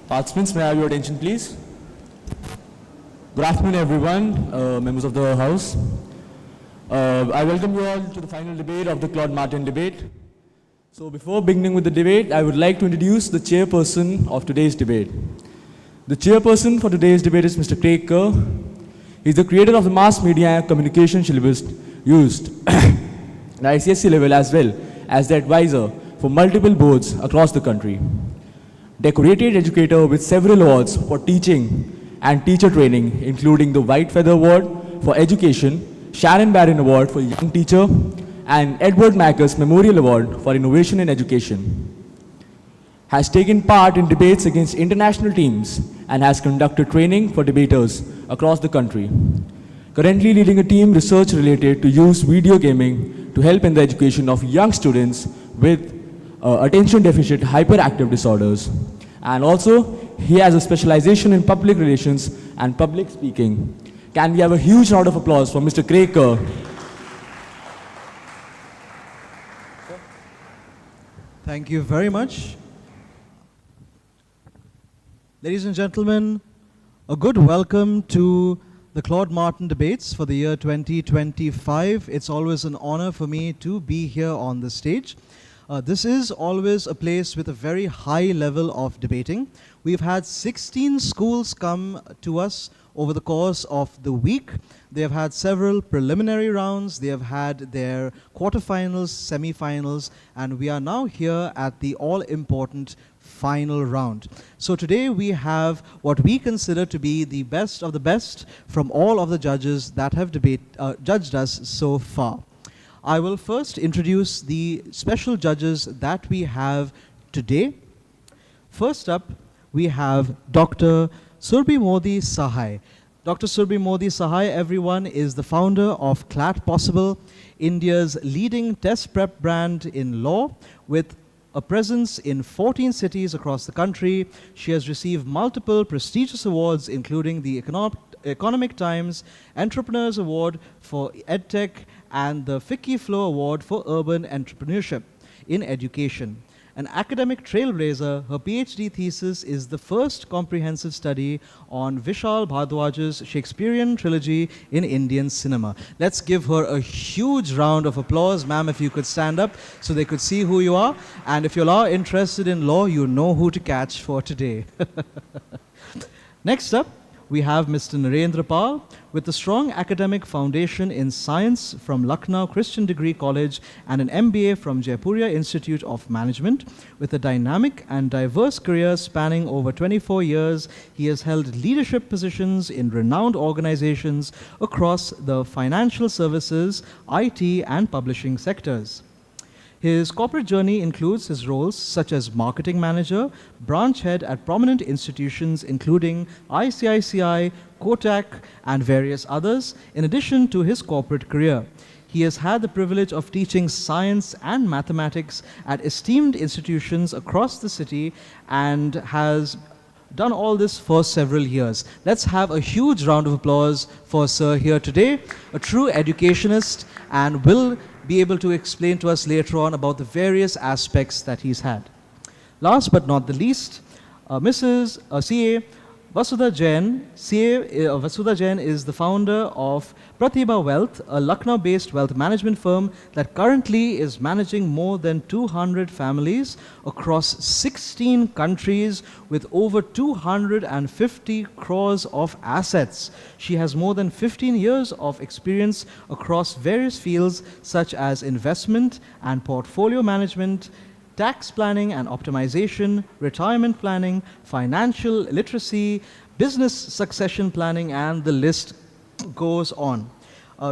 Participants, may I have your attention, please? Good afternoon, everyone, members of the House. I welcome you all to the final debate of the Claude Martin debate. So before beginning with the debate, I would like to introduce the chairperson of today's debate. The chairperson for today's debate is Mr. Craig Kerr. He is the creator of the mass media communication syllabus used at ICSE level as well as the advisor for multiple boards across the country. Decorated educator with several awards for teaching and teacher training, including the White Feather Award for Education, Sharon Barron Award for Young Teacher, and Edward Macus Memorial Award for Innovation in Education. Has taken part in debates against international teams and has conducted training for debaters across the country. Currently leading a team research related to use video gaming to help in the education of young students with attention deficit hyperactive disorders. And also, he has a specialization in public relations and public speaking. Can we have a huge round of applause for Mr. Craig Kerr? Thank you very much. Ladies and gentlemen, a good welcome to the Claude Martin debates for the year 2025. It's always an honor for me to be here on the stage. This is always a place with a very high level of debating. We've had 16 schools come to us over the course of the week. They have had several preliminary rounds, they have had their quarterfinals, semifinals, and we are now here at the all-important final round. So today we have what we consider to be the best of the best from all of the judges that have judged us so far. I will first introduce the special judges that we have today. First up, we have Dr. Surbhi Modi Sahai. Dr. Surbhi Modi Sahai, everyone, is the founder of CLAT Possible, India's leading test prep brand in law, with a presence in 14 cities across the country. She has received multiple prestigious awards, including the Economic Times Entrepreneurs Award for EdTech and the Ficky Flow Award for Urban Entrepreneurship in Education. An academic trailblazer, her PhD thesis is the first comprehensive study on Vishal Bhardwaj's Shakespearean trilogy in Indian cinema. Let's give her a huge round of applause. Ma'am, if you could stand up so they could see who you are. And if you are interested in law, you know who to catch for today. Next up, we have Mr. Narendra Pal with a strong academic foundation in science from Lucknow Christian Degree College and an MBA from Jaipuria Institute of Management. With a dynamic and diverse career spanning over 24 years, he has held leadership positions in renowned organizations across the financial services, IT, and publishing sectors. His corporate journey includes his roles such as marketing manager, branch head at prominent institutions including ICICI, Kotak, and various others, in addition to his corporate career. He has had the privilege of teaching science and mathematics at esteemed institutions across the city and has done all this for several years. Let's have a huge round of applause for Sir here today, a true educationist, and will be able to explain to us later on about the various aspects that he's had. Last but not the least, Mrs. CA Vasudha Jain. Vasudha Jain is the founder of Pratibha Wealth, a Lucknow-based wealth management firm that currently is managing more than 200 families across 16 countries with over 250 crores of assets. She has more than 15 years of experience across various fields such as investment and portfolio management, tax planning and optimization, retirement planning, financial literacy, business succession planning, and the list goes on.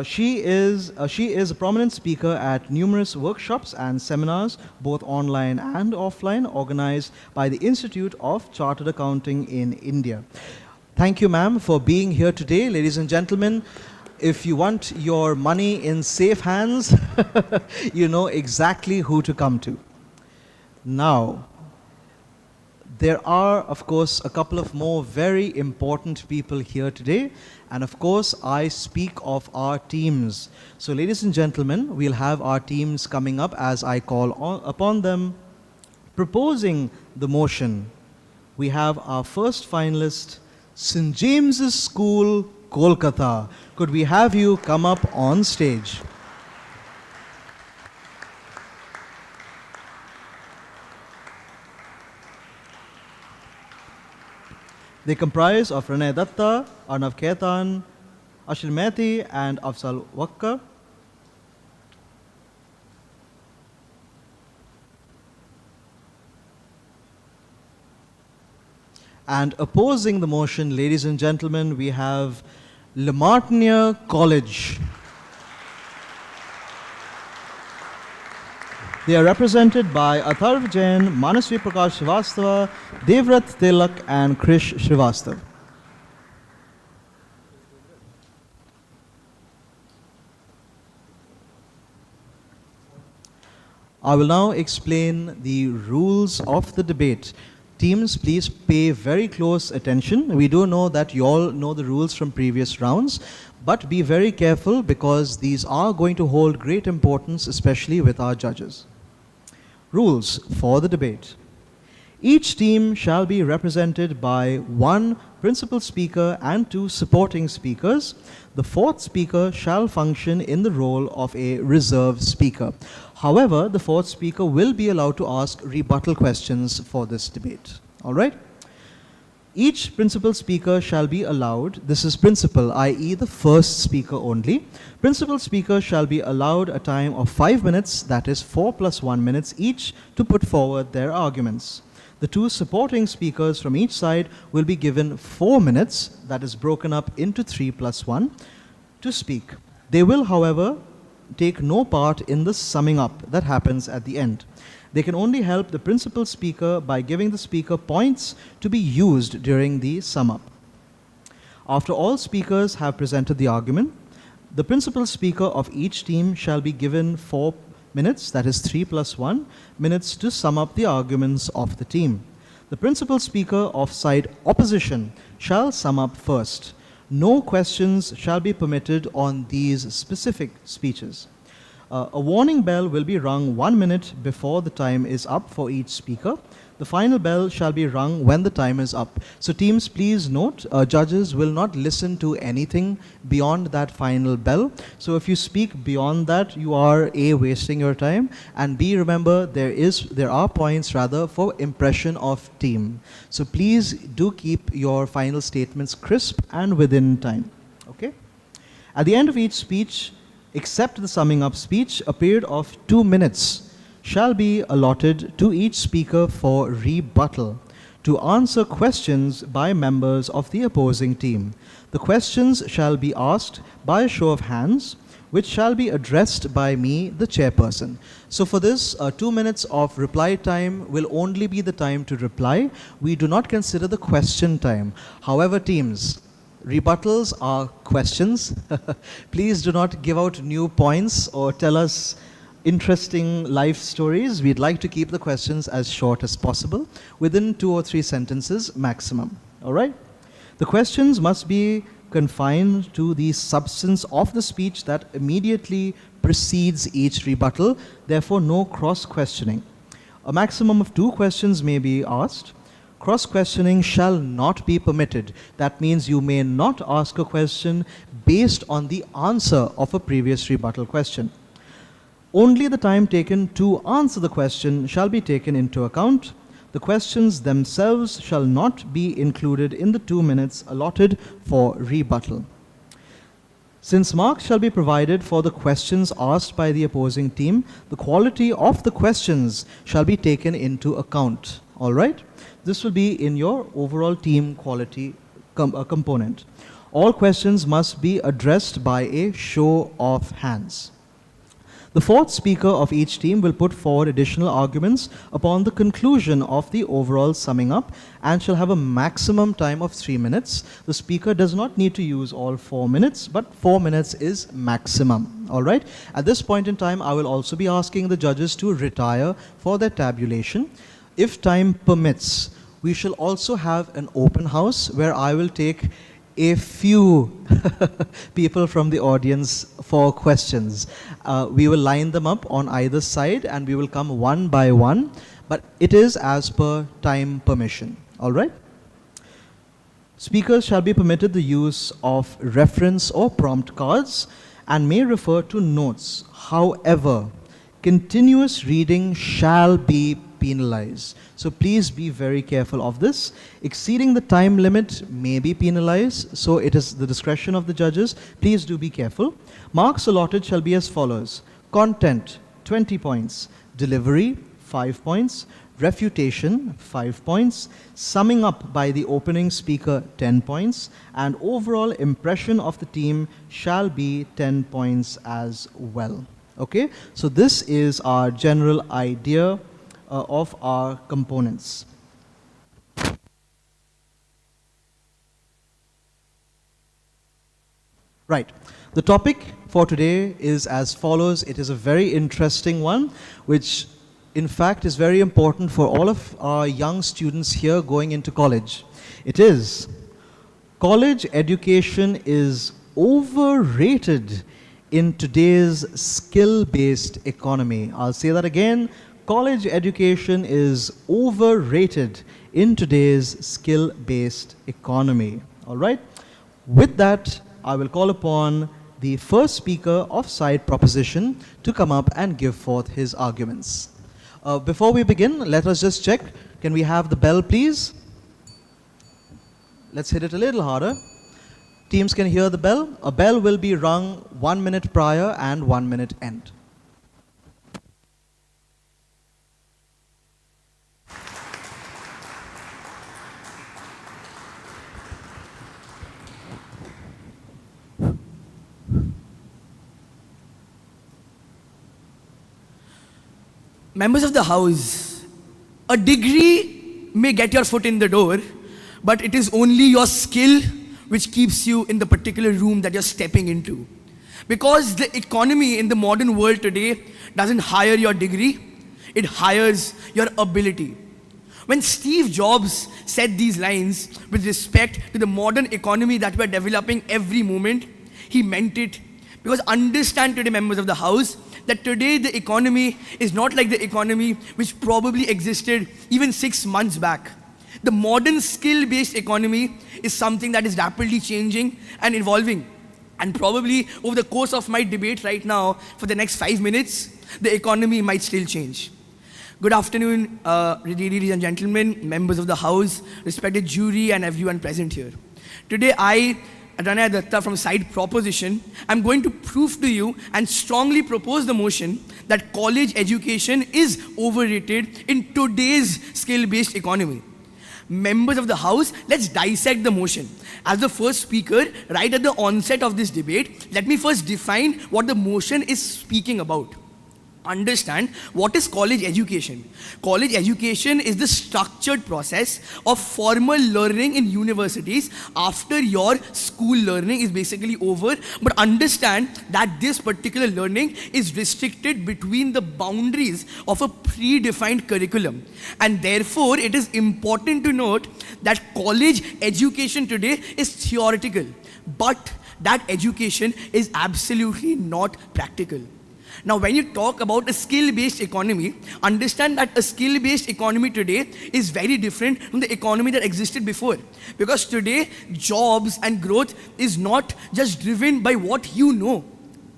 She is a prominent speaker at numerous workshops and seminars, both online and offline, organized by the Institute of Chartered Accounting in India. Thank you, ma'am, for being here today. Ladies and gentlemen, if you want your money in safe hands, you know exactly who to come to. Now, there are, of course, a couple of more very important people here today. And of course, I speak of our teams. So ladies and gentlemen, we'll have our teams coming up as I call upon them, proposing the motion we have our first finalist, St. James's School, Kolkata. Could we have you come up on stage? They comprise of Ranay Datta, Arnav Khaitan, Ashil Mehti, and Afzal Wakkar. And opposing the motion, ladies and gentlemen, we have Le Martiniere College. They are represented by Atharv Jain, Manasvi Prakash Srivastava, Devrat Tilak, and Krish Srivastav. I will now explain the rules of the debate. Teams, please pay very close attention. We do know that you all know the rules from previous rounds, but be very careful because these are going to hold great importance, especially with our judges. Rules for the debate. Each team shall be represented by one principal speaker and two supporting speakers. The fourth speaker shall function in the role of a reserve speaker. However, the fourth speaker will be allowed to ask rebuttal questions for this debate. All right? Each principal speaker shall be allowed, this is principal, i.e. the first speaker only. Principal speaker shall be allowed a time of 5 minutes, that is 4 plus 1 minutes each, to put forward their arguments. The two supporting speakers from each side will be given 4 minutes, that is broken up into 3 plus 1, to speak. They will, however, take no part in the summing up that happens at the end. They can only help the principal speaker by giving the speaker points to be used during the sum up. After all speakers have presented the argument, the principal speaker of each team shall be given 4 minutes, that is 3 plus 1 minutes, to sum up the arguments of the team. The principal speaker of side opposition shall sum up first. No questions shall be permitted on these specific speeches. A warning bell will be rung 1 minute before the time is up for each speaker. The final bell shall be rung when the time is up. So teams, please note, judges will not listen to anything beyond that final bell. So if you speak beyond that, you are A, wasting your time, and B, remember, there are points rather for impression of team. So please do keep your final statements crisp and within time. Okay? At the end of each speech, except the summing up speech, a period of 2 minutes shall be allotted to each speaker for rebuttal to answer questions by members of the opposing team. The questions shall be asked by a show of hands, which shall be addressed by me, the chairperson. So for this, 2 minutes of reply time will only be the time to reply. We do not consider the question time. However, teams, rebuttals are questions. Please do not give out new points or tell us interesting life stories. We'd like to keep the questions as short as possible, within 2 or 3 sentences maximum. All right? The questions must be confined to the substance of the speech that immediately precedes each rebuttal, therefore no cross-questioning. A maximum of 2 questions may be asked. Cross-questioning shall not be permitted. That means you may not ask a question based on the answer of a previous rebuttal question. Only the time taken to answer the question shall be taken into account. The questions themselves shall not be included in the 2 minutes allotted for rebuttal. Since marks shall be provided for the questions asked by the opposing team, the quality of the questions shall be taken into account. All right? This will be in your overall team quality component. All questions must be addressed by a show of hands. The fourth speaker of each team will put forward additional arguments upon the conclusion of the overall summing up and shall have a maximum time of 3 minutes. The speaker does not need to use all 4 minutes, but 4 minutes is maximum. All right? At this point in time, I will also be asking the judges to retire for their tabulation. If time permits, we shall also have an open house where I will take a few people from the audience for questions. We will line them up on either side and we will come one by one, but it is as per time permission. All right? Speakers shall be permitted the use of reference or prompt cards and may refer to notes. However, continuous reading shall be penalized. So please be very careful of this. Exceeding the time limit may be penalized, so it is the discretion of the judges. Please do be careful. Marks allotted shall be as follows. Content, 20 points. Delivery, 5 points. Refutation, 5 points. Summing up by the opening speaker, 10 points. And overall impression of the team shall be 10 points as well. Okay, so this is our general idea of our components. Right, the topic for today is as follows. It is a very interesting one, which in fact is very important for all of our young students here going into college. It is, college education is overrated in today's skill-based economy. I'll say that again. College education is overrated in today's skill-based economy. All right? With that, I will call upon the first speaker of side proposition to come up and give forth his arguments. Before we begin, let us just check. Can we have the bell, please? Let's hit it a little harder. Teams can hear the bell. A bell will be rung 1 minute prior and 1 minute end. Members of the House, a degree may get your foot in the door, but it is only your skill which keeps you in the particular room that you're stepping into. Because the economy in the modern world today doesn't hire your degree, it hires your ability. When Steve Jobs said these lines with respect to the modern economy that we're developing every moment, he meant it. Because understand today, members of the House, that today the economy is not like the economy which probably existed even 6 months back. The modern skill-based economy is something that is rapidly changing and evolving. And probably over the course of my debate right now, for the next 5 minutes, the economy might still change. Good afternoon, ladies and gentlemen, members of the House, respected jury and everyone present here. Today I, Adranaya Datta from Side Proposition, I'm going to prove to you and strongly propose the motion that college education is overrated in today's skill-based economy. Members of the House, let's dissect the motion. As the first speaker, right at the onset of this debate, let me first define what the motion is speaking about. Understand what is college education. College education is the structured process of formal learning in universities after your school learning is basically over. But understand that this particular learning is restricted between the boundaries of a predefined curriculum. And therefore, it is important to note that college education today is theoretical, but that education is absolutely not practical. Now, when you talk about a skill-based economy, understand that a skill-based economy today is very different from the economy that existed before. Because today, jobs and growth is not just driven by what you know.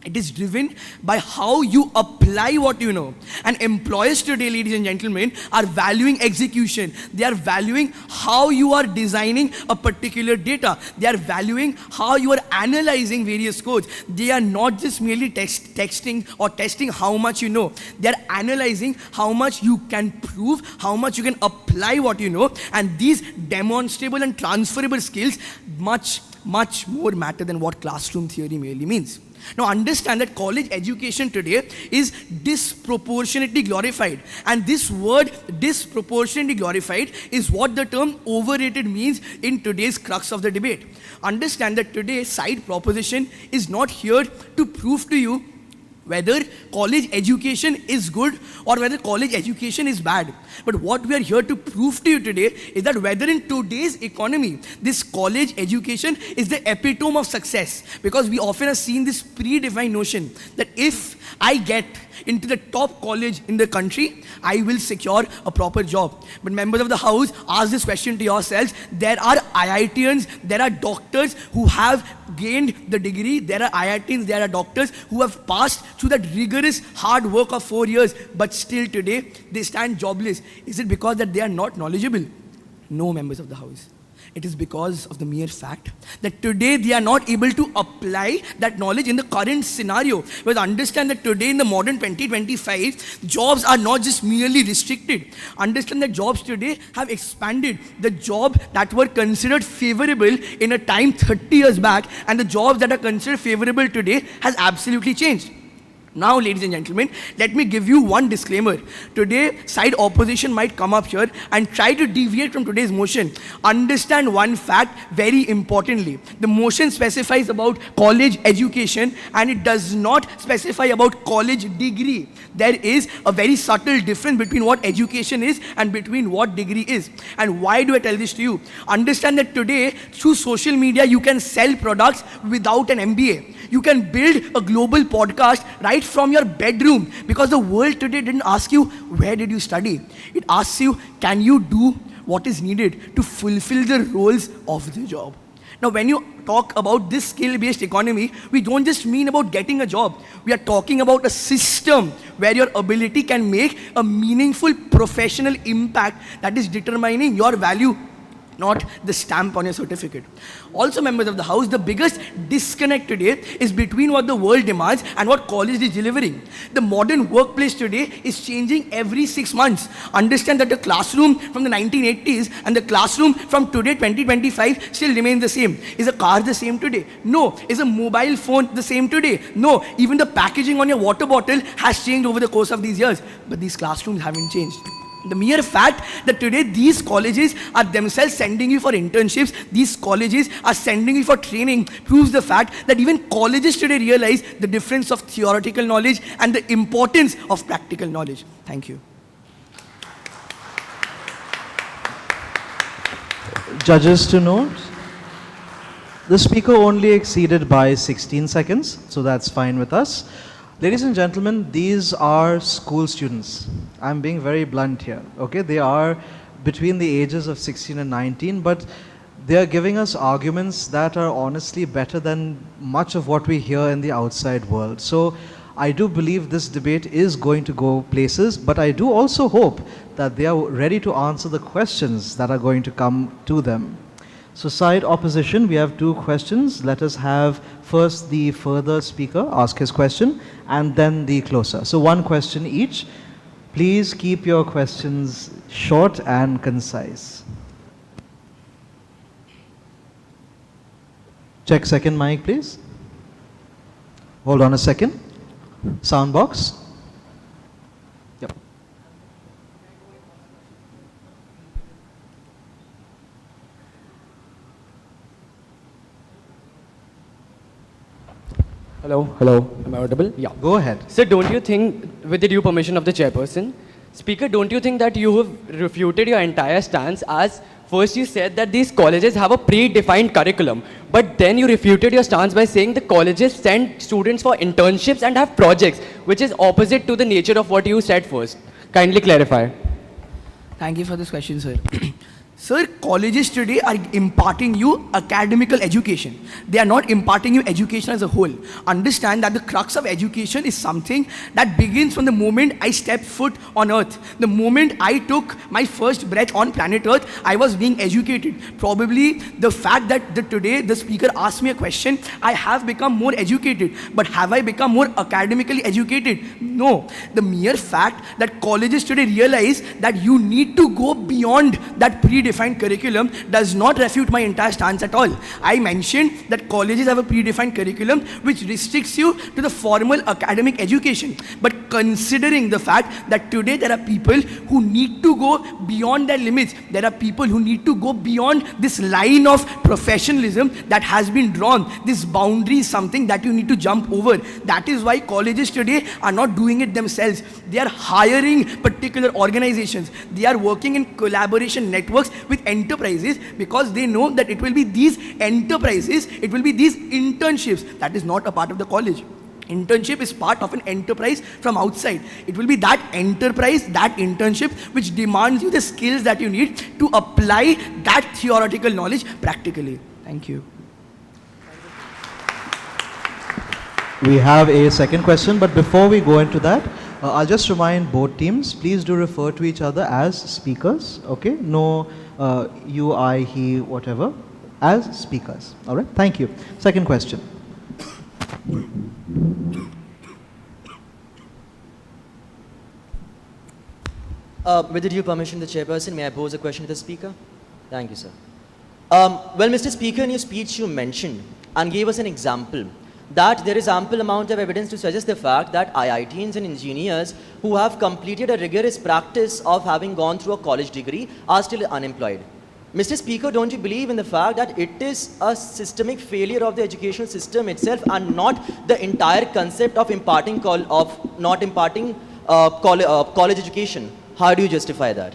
It is driven by how you apply what you know. And employers today, ladies and gentlemen, are valuing execution. They are valuing how you are designing a particular data. They are valuing how you are analyzing various codes. They are not just merely texting or testing how much you know. They are analyzing how much you can prove, how much you can apply what you know. And these demonstrable and transferable skills much more matter than what classroom theory merely means. Now understand that college education today is disproportionately glorified. And this word disproportionately glorified is what the term overrated means in today's crux of the debate. Understand that today side proposition is not here to prove to you whether college education is good or whether college education is bad. But what we are here to prove to you today is that whether in today's economy, this college education is the epitome of success. Because we often have seen this predefined notion that if I get into the top college in the country, I will secure a proper job. But members of the house, ask this question to yourselves. There are IITians, there are doctors who have gained the degree, there are IITians, there are doctors who have passed through that rigorous hard work of 4 years, but still today they stand jobless. Is it because that they are not knowledgeable? No, members of the house. It is because of the mere fact that today they are not able to apply that knowledge in the current scenario. But understand that today in the modern 2025, jobs are not just merely restricted. Understand that jobs today have expanded. The jobs that were considered favorable in a time 30 years back and the jobs that are considered favorable today has absolutely changed. Now, ladies and gentlemen, let me give you one disclaimer. Today, side opposition might come up here and try to deviate from today's motion. Understand one fact very importantly. The motion specifies about college education and it does not specify about college degree. There is a very subtle difference between what education is and between what degree is. And why do I tell this to you? Understand that today, through social media, you can sell products without an MBA. You can build a global podcast right from your bedroom, because the world today didn't ask you, where did you study? It asks you, can you do what is needed to fulfill the roles of the job? Now, when you talk about this skill-based economy, we don't just mean about getting a job. We are talking about a system where your ability can make a meaningful professional impact that is determining your value, not the stamp on your certificate. Also, members of the house, the biggest disconnect today is between what the world demands and what college is delivering. The modern workplace today is changing every 6 months. Understand that the classroom from the 1980s and the classroom from today, 2025, still remains the same. Is a car the same today? No. Is a mobile phone the same today? No. Even the packaging on your water bottle has changed over the course of these years. But these classrooms haven't changed. The mere fact that today these colleges are themselves sending you for internships, these colleges are sending you for training, proves the fact that even colleges today realize the difference of theoretical knowledge and the importance of practical knowledge. Thank you. Judges to note, the speaker only exceeded by 16 seconds, so that's fine with us. Ladies and gentlemen, these are school students. I'm being very blunt here, okay? They are between the ages of 16 and 19, but they are giving us arguments that are honestly better than much of what we hear in the outside world. So I do believe this debate is going to go places, but I do also hope that they are ready to answer the questions that are going to come to them. So side opposition, we have 2 questions. Let us have first the further speaker ask his question and then the closer. So 1 question each. Please keep your questions short and concise. Check second mic, please. Hold on a second. Sound box. Yep. Hello, am I audible? Yeah. Go ahead. So don't you think, with the due permission of the chairperson, Speaker, don't you think that you have refuted your entire stance as first you said that these colleges have a predefined curriculum, but then you refuted your stance by saying the colleges send students for internships and have projects, which is opposite to the nature of what you said first. Kindly clarify. Thank you for this question, sir. Sir, colleges today are imparting you academical education. They are not imparting you education as a whole. Understand that the crux of education is something that begins from the moment I stepped foot on earth. The moment I took my first breath on planet earth, I was being educated. Probably the fact that today the speaker asked me a question, I have become more educated. But have I become more academically educated? No. The mere fact that colleges today realize that you need to go beyond that predefined curriculum does not refute my entire stance at all. I mentioned that colleges have a predefined curriculum which restricts you to the formal academic education. But considering the fact that today there are people who need to go beyond their limits, there are people who need to go beyond this line of professionalism that has been drawn. This boundary is something that you need to jump over. That is why colleges today are not doing it themselves. They are hiring particular organizations. They are working in collaboration networks with enterprises because they know that it will be these enterprises, it will be these internships that is not a part of the college. Internship is part of an enterprise from outside. It will be that enterprise, that internship, which demands you the skills that you need to apply that theoretical knowledge practically. Thank you. We have a second question, but before we go into that, I'll just remind both teams, please do refer to each other as speakers, okay? No you, I, he, whatever, as speakers, all right? Thank you. Second question. With the due permission of the chairperson, may I pose a question to the speaker? Thank you, sir. Well, Mr. Speaker, in your speech you mentioned and gave us an example that there is ample amount of evidence to suggest the fact that IITians and engineers who have completed a rigorous practice of having gone through a college degree are still unemployed. Mr. Speaker, don't you believe in the fact that it is a systemic failure of the educational system itself and not the entire concept of not imparting college education? How do you justify that?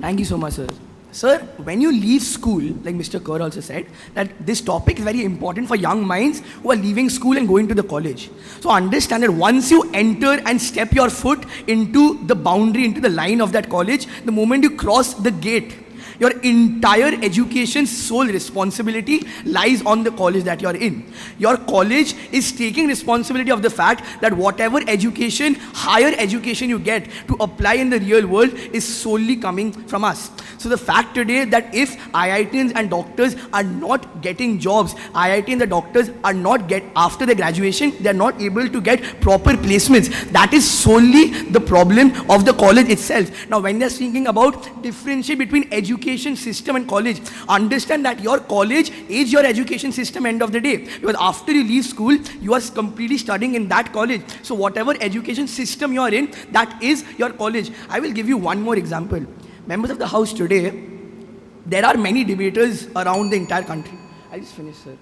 Thank you so much, sir. Sir, when you leave school, like Mr. Kaur also said, that this topic is very important for young minds who are leaving school and going to the college. So understand that once you enter and step your foot into the boundary, into the line of that college, the moment you cross the gate, your entire education's sole responsibility lies on the college that you're in. Your college is taking responsibility of the fact that whatever education, higher education you get to apply in the real world is solely coming from us. So the fact today that if IITians and doctors are not getting jobs, IITians and doctors are not after their graduation, they are not able to get proper placements. That is solely the problem of the college itself. Now when they're thinking about differentiate between education system and college, understand that your college is your education system end of the day. Because after you leave school, you are completely studying in that college. So whatever education system you are in, that is your college. I will give you one more example. Members of the House today, there are many debaters around the entire country. I'll just finish, sir.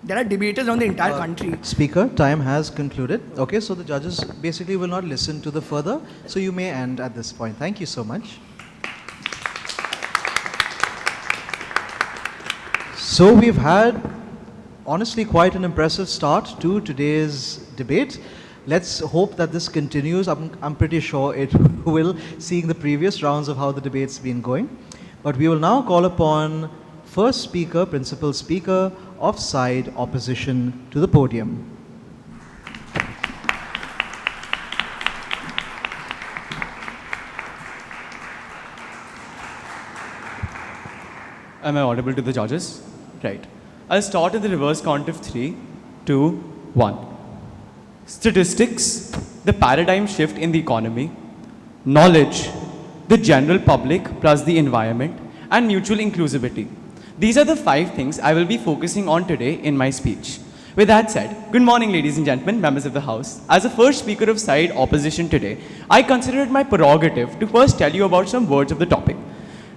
There are debaters around the entire country. Speaker, time has concluded. Okay, so the judges basically will not listen to the further. So you may end at this point. Thank you so much. So we've had, honestly, quite an impressive start to today's debate. Let's hope that this continues. I'm pretty sure it will, seeing the previous rounds of how the debate's been going. But we will now call upon first speaker, principal speaker of side opposition to the podium. Am I audible to the judges? Right. I'll start in the reverse count of 3, 2, 1. Statistics, the paradigm shift in the economy, knowledge, the general public plus the environment, and mutual inclusivity. These are the 5 things I will be focusing on today in my speech. With that said, good morning ladies and gentlemen, members of the House. As the first speaker of side opposition today, I consider it my prerogative to first tell you about some words of the topic.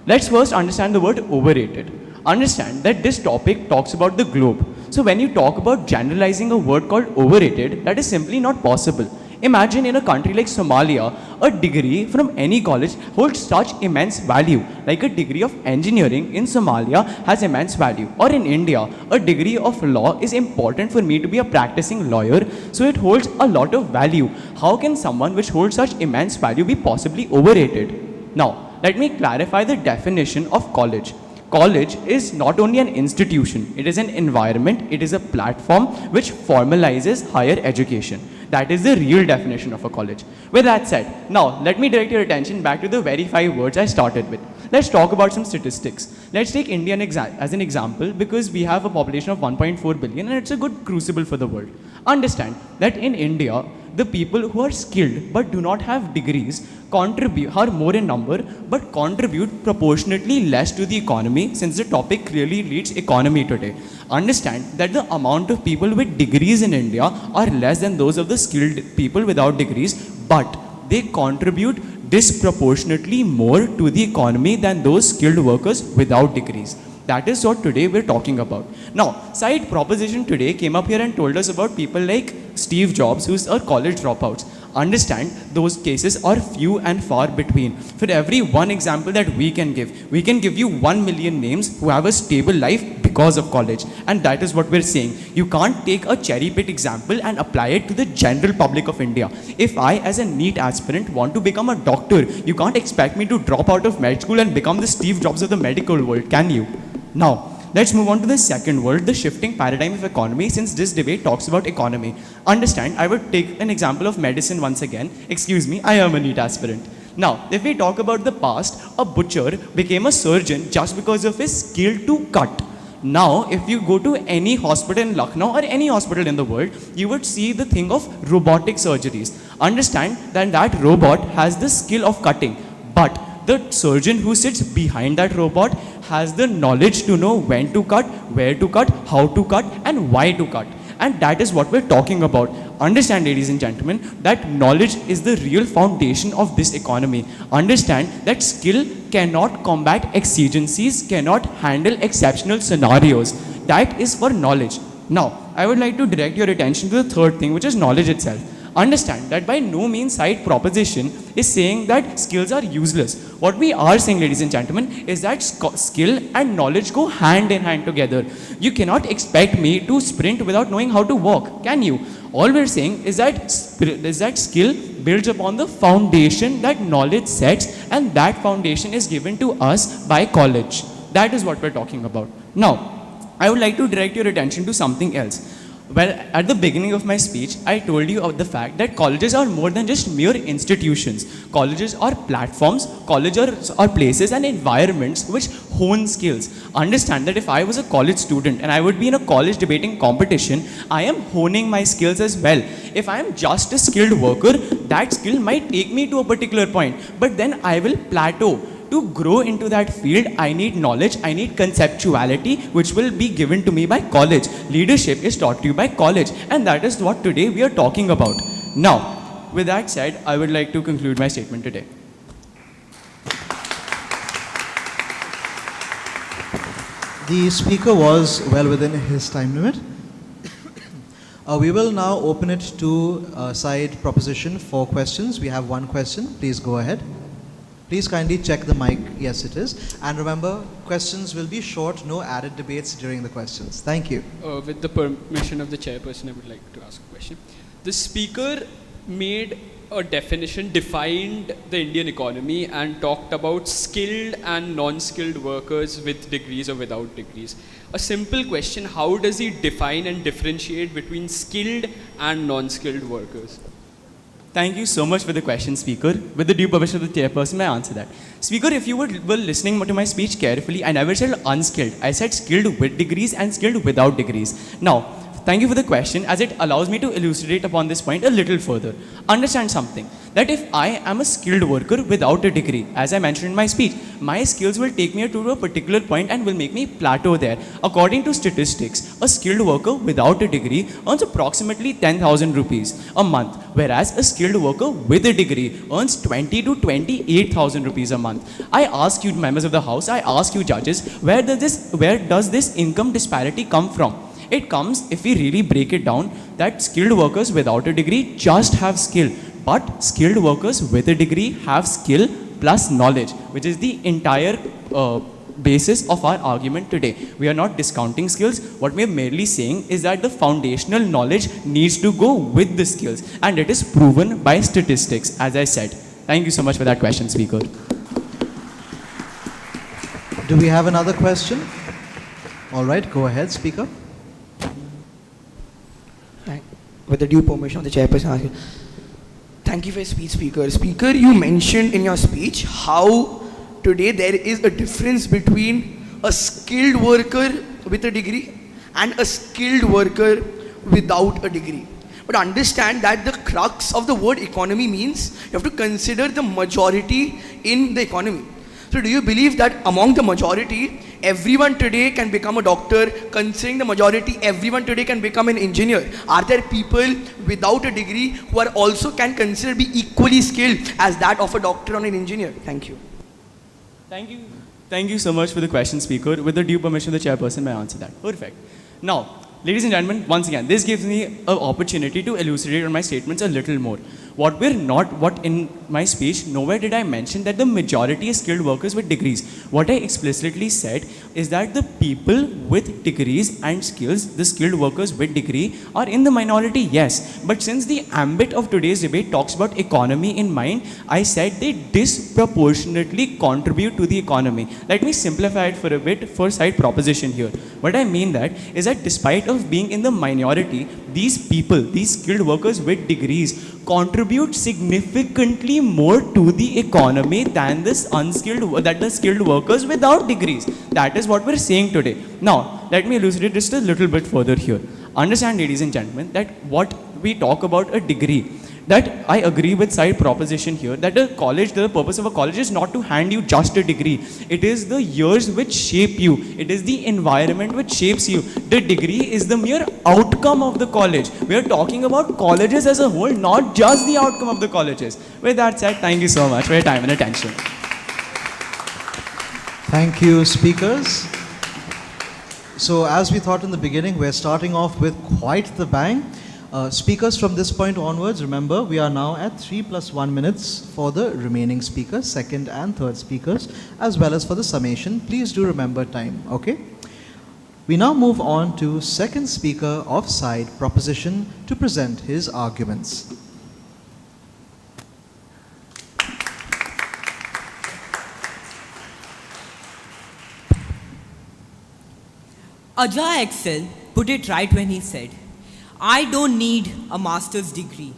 Let's first understand the word overrated. Understand that this topic talks about the globe. So when you talk about generalizing a word called overrated, that is simply not possible. Imagine in a country like Somalia, a degree from any college holds such immense value. Like a degree of engineering in Somalia has immense value. Or in India, a degree of law is important for me to be a practicing lawyer, so it holds a lot of value. How can someone which holds such immense value be possibly overrated? Now, let me clarify the definition of college. College is not only an institution, it is an environment, it is a platform which formalizes higher education. That is the real definition of a college. With that said, now let me direct your attention back to the very 5 words I started with. Let's talk about some statistics. Let's take India as an example because we have a population of 1.4 billion and it's a good crucible for the world. Understand that in India, the people who are skilled but do not have degrees are more in number but contribute proportionately less to the economy, since the topic clearly leads economy today. Understand that the amount of people with degrees in India are less than those of the skilled people without degrees, but they contribute disproportionately more to the economy than those skilled workers without degrees. That is what today we're talking about. Now, side proposition today came up here and told us about people like Steve Jobs, who's a college dropouts. Understand, those cases are few and far between. For every one example that we can give you 1 million names who have a stable life because of college. And that is what we're saying. You can't take a cherry-picked example and apply it to the general public of India. If I, as a NEET aspirant, want to become a doctor, you can't expect me to drop out of med school and become the Steve Jobs of the medical world, can you? Now, let's move on to the second word, the shifting paradigm of economy, since this debate talks about economy. Understand, I would take an example of medicine once again. Excuse me, I am a NEET aspirant. Now, if we talk about the past, a butcher became a surgeon just because of his skill to cut. Now, if you go to any hospital in Lucknow or any hospital in the world, you would see the thing of robotic surgeries. Understand that that robot has the skill of cutting, but the surgeon who sits behind that robot has the knowledge to know when to cut, where to cut, how to cut, and why to cut. And that is what we're talking about. Understand, ladies and gentlemen, that knowledge is the real foundation of this economy. Understand that skill cannot combat exigencies, cannot handle exceptional scenarios. That is for knowledge. Now, I would like to direct your attention to the third thing, which is knowledge itself. Understand that by no means side proposition is saying that skills are useless. What we are saying, ladies and gentlemen, is that skill and knowledge go hand in hand together. You cannot expect me to sprint without knowing how to walk, can you? All we're saying is that skill builds upon the foundation that knowledge sets, and that foundation is given to us by college. That is what we're talking about. Now, I would like to direct your attention to something else. Well, at the beginning of my speech, I told you of the fact that colleges are more than just mere institutions. Colleges are platforms, colleges are places and environments which hone skills. Understand that if I was a college student and I would be in a college debating competition, I am honing my skills as well. If I am just a skilled worker, that skill might take me to a particular point, but then I will plateau. To grow into that field, I need knowledge, I need conceptuality, which will be given to me by college. Leadership is taught to you by college, and that is what today we are talking about. Now, with that said, I would like to conclude my statement today. The speaker was well within his time limit. We will now open it to side proposition for questions. We have one question. Please go ahead. Please kindly check the mic. Yes, it is. And remember, questions will be short, no added debates during the questions. Thank you. With the permission of the chairperson, I would like to ask a question. The speaker made a definition, defined the Indian economy and talked about skilled and non-skilled workers with degrees or without degrees. A simple question, how does he define and differentiate between skilled and non-skilled workers? Thank you so much for the question, Speaker. With the due permission of the chairperson, may I answer that? Speaker, if you were listening to my speech carefully, I never said unskilled. I said skilled with degrees and skilled without degrees. Now, thank you for the question, as it allows me to elucidate upon this point a little further. Understand something, that if I am a skilled worker without a degree, as I mentioned in my speech, my skills will take me to a particular point and will make me plateau there. According to statistics, a skilled worker without a degree earns approximately 10,000 rupees a month, whereas a skilled worker with a degree earns 20 to 28,000 rupees a month. I ask you, members of the House, I ask you, judges, where does this income disparity come from? It comes, if we really break it down, that skilled workers without a degree just have skill, but skilled workers with a degree have skill plus knowledge, which is the entire basis of our argument today. We are not discounting skills. What we are merely saying is that the foundational knowledge needs to go with the skills, and it is proven by statistics, as I said. Thank you so much for that question, Speaker. Do we have another question? All right, go ahead, Speaker. With the due permission of the chairperson, thank you for your speech, Speaker. Speaker, you mentioned in your speech how today there is a difference between a skilled worker with a degree and a skilled worker without a degree. But understand that the crux of the word economy means you have to consider the majority in the economy. So do you believe that among the majority, everyone today can become a doctor? Considering the majority, everyone today can become an engineer. Are there people without a degree who are also can consider be equally skilled as that of a doctor or an engineer? Thank you. Thank you. Thank you so much for the question, Speaker. With the due permission of the chairperson, may I answer that? Perfect. Now, ladies and gentlemen, once again, this gives me an opportunity to elucidate on my statements a little more. What in my speech, nowhere did I mention that the majority is skilled workers with degrees. What I explicitly said is that the people with degrees and skills, the skilled workers with degree, are in the minority, yes. But since the ambit of today's debate talks about economy in mind, I said they disproportionately contribute to the economy. Let me simplify it for a bit for side proposition here. What I mean that is that despite of being in the minority, these people, these skilled workers with degrees, contribute significantly more to the economy than the skilled workers without degrees. That is what we're saying today. Now, let me elucidate just a little bit further here. Understand, ladies and gentlemen, that what we talk about a degree, that I agree with side proposition here, that the purpose of a college is not to hand you just a degree. It is the years which shape you. It is the environment which shapes you. The degree is the mere outcome of the college. We are talking about colleges as a whole, not just the outcome of the colleges. With that said, thank you so much for your time and attention. Thank you, speakers. So as we thought in the beginning, we're starting off with quite the bang. Speakers from this point onwards, remember, we are now at 3 + 1 minutes for the remaining speakers, second and third speakers, as well as for the summation. Please do remember time, okay? We now move on to second speaker of side proposition to present his arguments. Ajay Excel put it right when he said, I don't need a master's degree.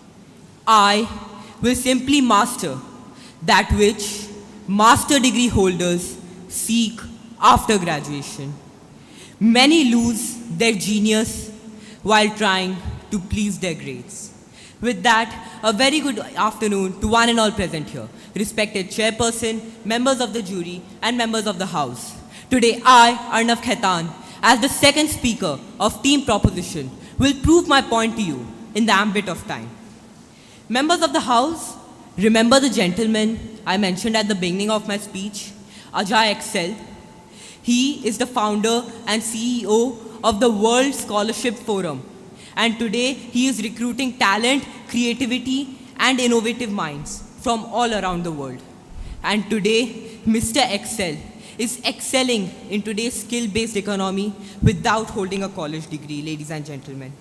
I will simply master that which master degree holders seek after graduation. Many lose their genius while trying to please their grades. With that, a very good afternoon to one and all present here, respected chairperson, members of the jury, and members of the house. Today, I, Arnav Khaitan, as the second speaker of Team Proposition, will prove my point to you in the ambit of time. Members of the house, remember the gentleman I mentioned at the beginning of my speech, Ajay Excel. He is the founder and CEO of the World Scholarship Forum. And today, he is recruiting talent, creativity, and innovative minds from all around the world. And today, Mr. Excel is excelling in today's skill-based economy without holding a college degree, ladies and gentlemen.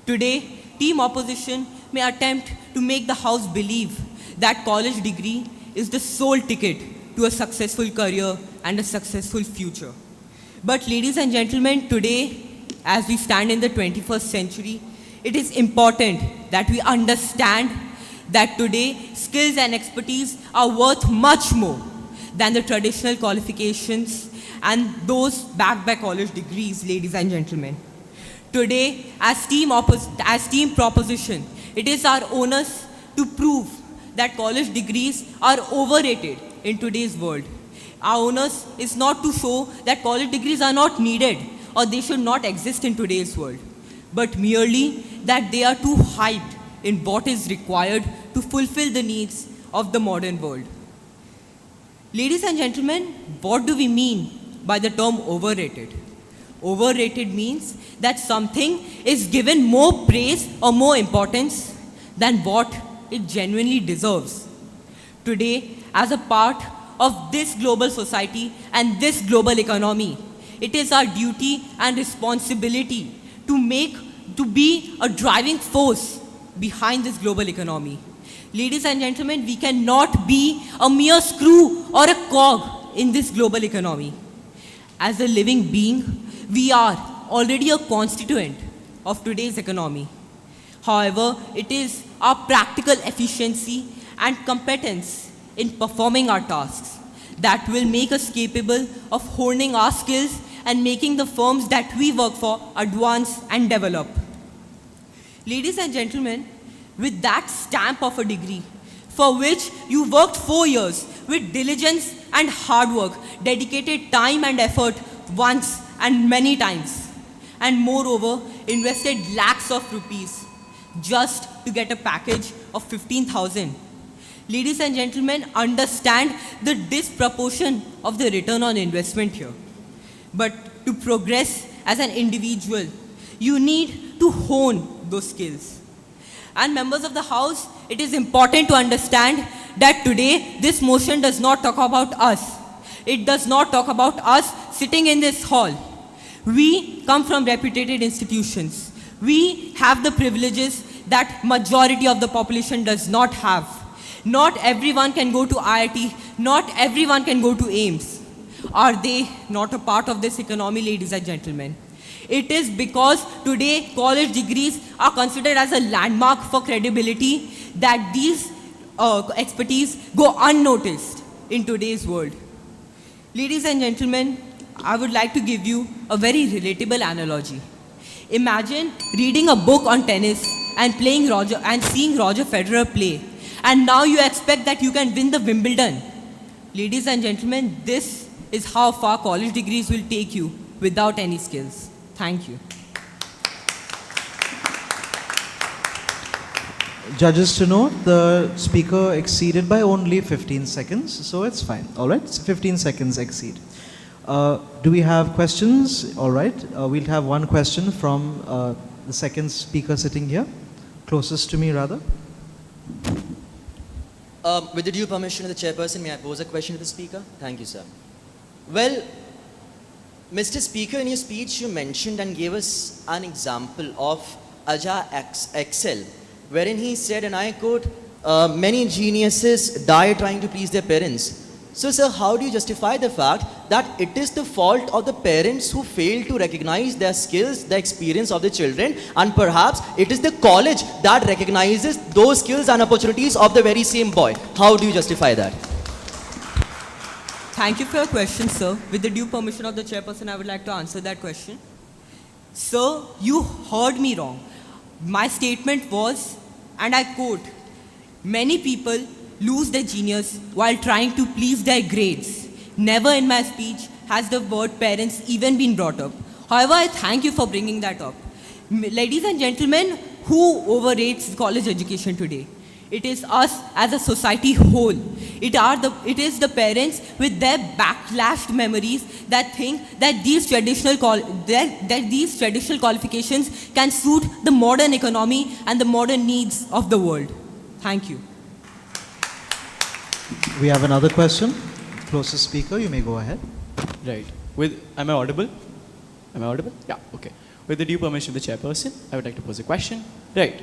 Today, Team Opposition may attempt to make the House believe that college degree is the sole ticket to a successful career and a successful future. But ladies and gentlemen, today, as we stand in the 21st century, it is important that we understand that today, skills and expertise are worth much more than the traditional qualifications and those backed by college degrees, ladies and gentlemen. Today, as Team Proposition, it is our onus to prove that college degrees are overrated in today's world. Our onus is not to show that college degrees are not needed or they should not exist in today's world, but merely that they are too hyped in what is required to fulfill the needs of the modern world. Ladies and gentlemen, what do we mean by the term overrated? Overrated means that something is given more praise or more importance than what it genuinely deserves. Today, as a part of this global society and this global economy, it is our duty and responsibility to be a driving force behind this global economy. Ladies and gentlemen, we cannot be a mere screw or a cog in this global economy. As a living being, we are already a constituent of today's economy. However, it is our practical efficiency and competence in performing our tasks that will make us capable of honing our skills and making the firms that we work for advance and develop. Ladies and gentlemen, with that stamp of a degree, for which you worked 4 years with diligence and hard work, dedicated time and effort once and many times, and moreover, invested lakhs of rupees just to get a package of 15,000. Ladies and gentlemen, understand the disproportion of the return on investment here. But to progress as an individual, you need to hone those skills. And members of the House, it is important to understand that today this motion does not talk about us. It does not talk about us sitting in this hall. We come from reputed institutions. We have the privileges that majority of the population does not have. Not everyone can go to IIT, not everyone can go to AIMS. Are they not a part of this economy, ladies and gentlemen? It is because today college degrees are considered as a landmark for credibility that these expertise go unnoticed in today's world. Ladies and gentlemen, I would like to give you a very relatable analogy. Imagine reading a book on tennis and seeing Roger Federer play, and now you expect that you can win the Wimbledon. Ladies and gentlemen, this is how far college degrees will take you without any skills. Thank you. Judges to note, the speaker exceeded by only 15 seconds, so it's fine. All right, 15 seconds exceed. Do we have questions? All right, we'll have one question from the second speaker sitting here, closest to me rather. With the due permission of the chairperson, may I pose a question to the speaker? Thank you, sir. Well, Mr. Speaker, in your speech, you mentioned and gave us an example of Aja Excel, wherein he said, and I quote, many geniuses die trying to please their parents. So, sir, how do you justify the fact that it is the fault of the parents who fail to recognize their skills, the experience of the children, and perhaps it is the college that recognizes those skills and opportunities of the very same boy? How do you justify that? Thank you for your question, sir. With the due permission of the chairperson, I would like to answer that question. Sir, you heard me wrong. My statement was, and I quote, many people lose their genius while trying to please their grades. Never in my speech has the word parents even been brought up. However, I thank you for bringing that up. Ladies and gentlemen, who overrates college education today? It is us as a society whole. It is the parents with their backlashed memories that think that these traditional qualifications can suit the modern economy and the modern needs of the world. Thank you. We have another question. Closest speaker, you may go ahead. Right. Am I audible? Am I audible? Yeah, okay. With the due permission of the chairperson, I would like to pose a question. Right.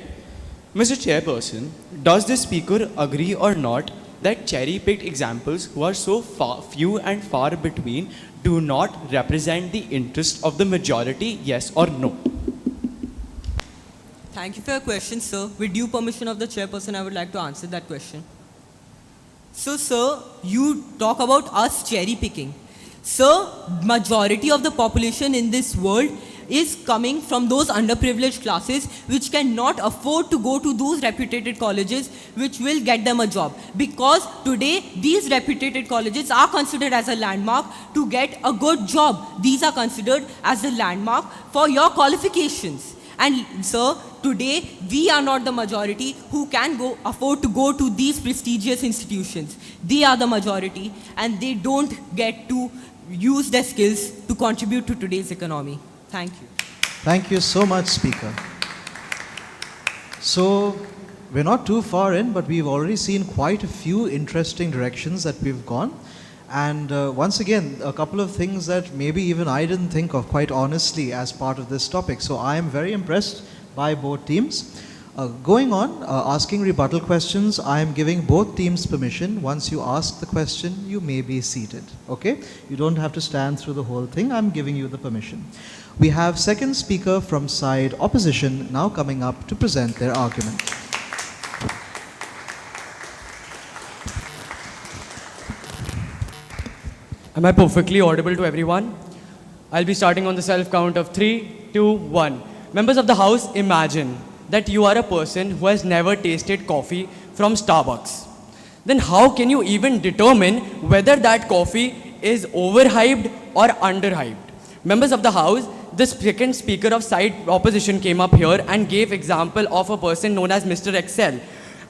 Mr. Chairperson, does the speaker agree or not that cherry-picked examples who are so few and far between do not represent the interest of the majority, yes or no? Thank you for your question, sir. With due permission of the chairperson, I would like to answer that question. So, sir, you talk about us cherry-picking. Sir, majority of the population in this world is coming from those underprivileged classes which cannot afford to go to those reputed colleges which will get them a job. Because today, these reputed colleges are considered as a landmark to get a good job. These are considered as a landmark for your qualifications. And sir, today, we are not the majority who can afford to go to these prestigious institutions. They are the majority and they don't get to use their skills to contribute to today's economy. Thank you. Thank you so much, Speaker. So, we're not too far in, but we've already seen quite a few interesting directions that we've gone. And once again, a couple of things that maybe even I didn't think of quite honestly as part of this topic. So I am very impressed by both teams. Going on, asking rebuttal questions, I am giving both teams permission. Once you ask the question, you may be seated. Okay? You don't have to stand through the whole thing. I'm giving you the permission. We have second speaker from side opposition now coming up to present their argument. Am I perfectly audible to everyone? I'll be starting on the self count of 3, 2, 1. Members of the House, imagine that you are a person who has never tasted coffee from Starbucks. Then how can you even determine whether that coffee is overhyped or underhyped? Members of the House, the second speaker of side opposition came up here and gave example of a person known as Mr. Excel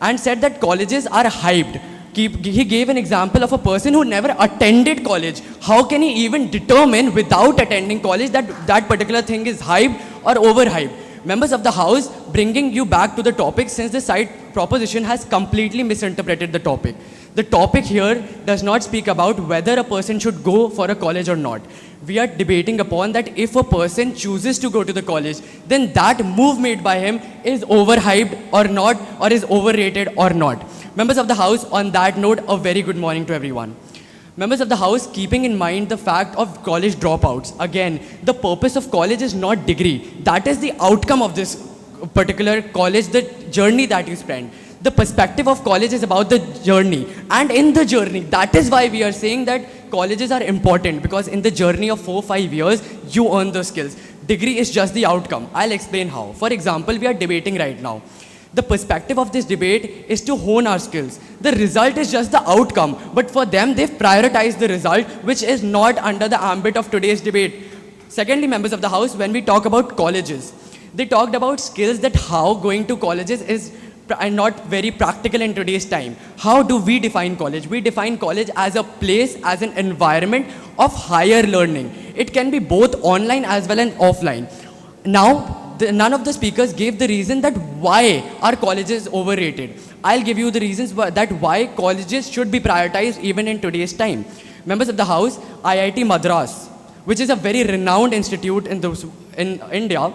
and said that colleges are hyped. He gave an example of a person who never attended college. How can he even determine without attending college that that particular thing is hyped or overhyped? Members of the House, bringing you back to the topic since the side proposition has completely misinterpreted the topic. The topic here does not speak about whether a person should go for a college or not. We are debating upon that if a person chooses to go to the college, then that move made by him is overhyped or not, or is overrated or not. Members of the House, on that note, a very good morning to everyone. Members of the House, keeping in mind the fact of college dropouts, again, the purpose of college is not degree. That is the outcome of this particular college, the journey that you spend. The perspective of college is about the journey. And in the journey, that is why we are saying that colleges are important, because in the journey of 4-5 years, you earn the skills. Degree is just the outcome. I'll explain how. For example, we are debating right now. The perspective of this debate is to hone our skills. The result is just the outcome, but for them, they've prioritized the result, which is not under the ambit of today's debate. Secondly, members of the House, when we talk about colleges, they talked about skills, that how going to colleges is not very practical in today's time. How do we define college? We define college as a place, as an environment of higher learning. It can be both online as well as offline. Now, none of the speakers gave the reason that why are colleges overrated. I'll give you the reasons that why colleges should be prioritized even in today's time. Members of the House, IIT Madras, which is a very renowned institute in India,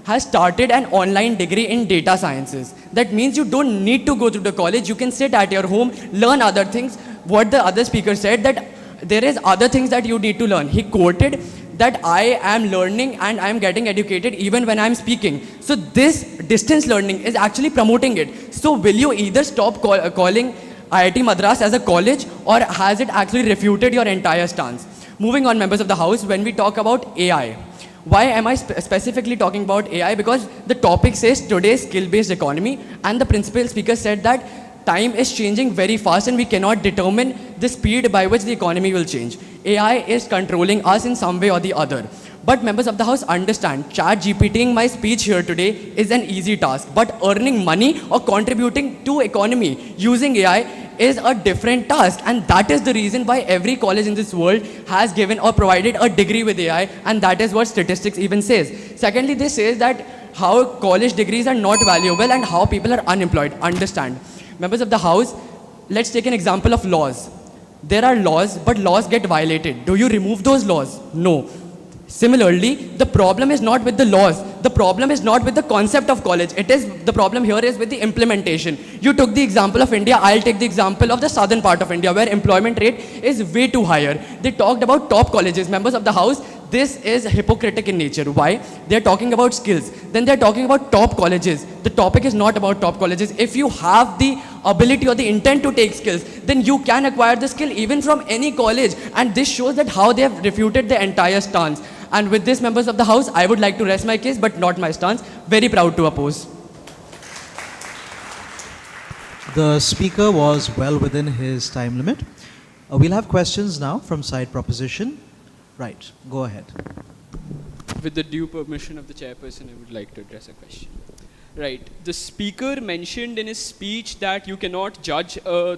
has started an online degree in data sciences. That means you don't need to go to the college. You can sit at your home, learn other things. What the other speaker said, that there is other things that you need to learn. He quoted that I am learning and I am getting educated even when I am speaking. So this distance learning is actually promoting it. So will you either stop calling IIT Madras as a college, or has it actually refuted your entire stance? Moving on, members of the House, when we talk about AI, why am I specifically talking about AI? Because the topic says today's skill-based economy, and the principal speaker said that time is changing very fast and we cannot determine the speed by which the economy will change. AI is controlling us in some way or the other. But members of the House, understand, chat GPTing my speech here today is an easy task, but earning money or contributing to economy using AI is a different task, and that is the reason why every college in this world has given or provided a degree with AI, and that is what statistics even says. Secondly, they say that how college degrees are not valuable and how people are unemployed. Understand. Members of the House, let's take an example of laws. There are laws, but laws get violated. Do you remove those laws? No. Similarly, the problem is not with the laws. The problem is not with the concept of college. The problem here is with the implementation. You took the example of India. I'll take the example of the southern part of India, where employment rate is way too higher. They talked about top colleges. Members of the House, this is hypocritic in nature. Why? They're talking about skills. Then they're talking about top colleges. The topic is not about top colleges. If you have the ability or the intent to take skills, then you can acquire the skill even from any college. And this shows that how they have refuted the entire stance. And with this, members of the House, I would like to rest my case, but not my stance. Very proud to oppose. The speaker was well within his time limit. We'll have questions now from side proposition. Right, go ahead. With the due permission of the chairperson, I would like to address a question. Right, the speaker mentioned in his speech that you cannot judge a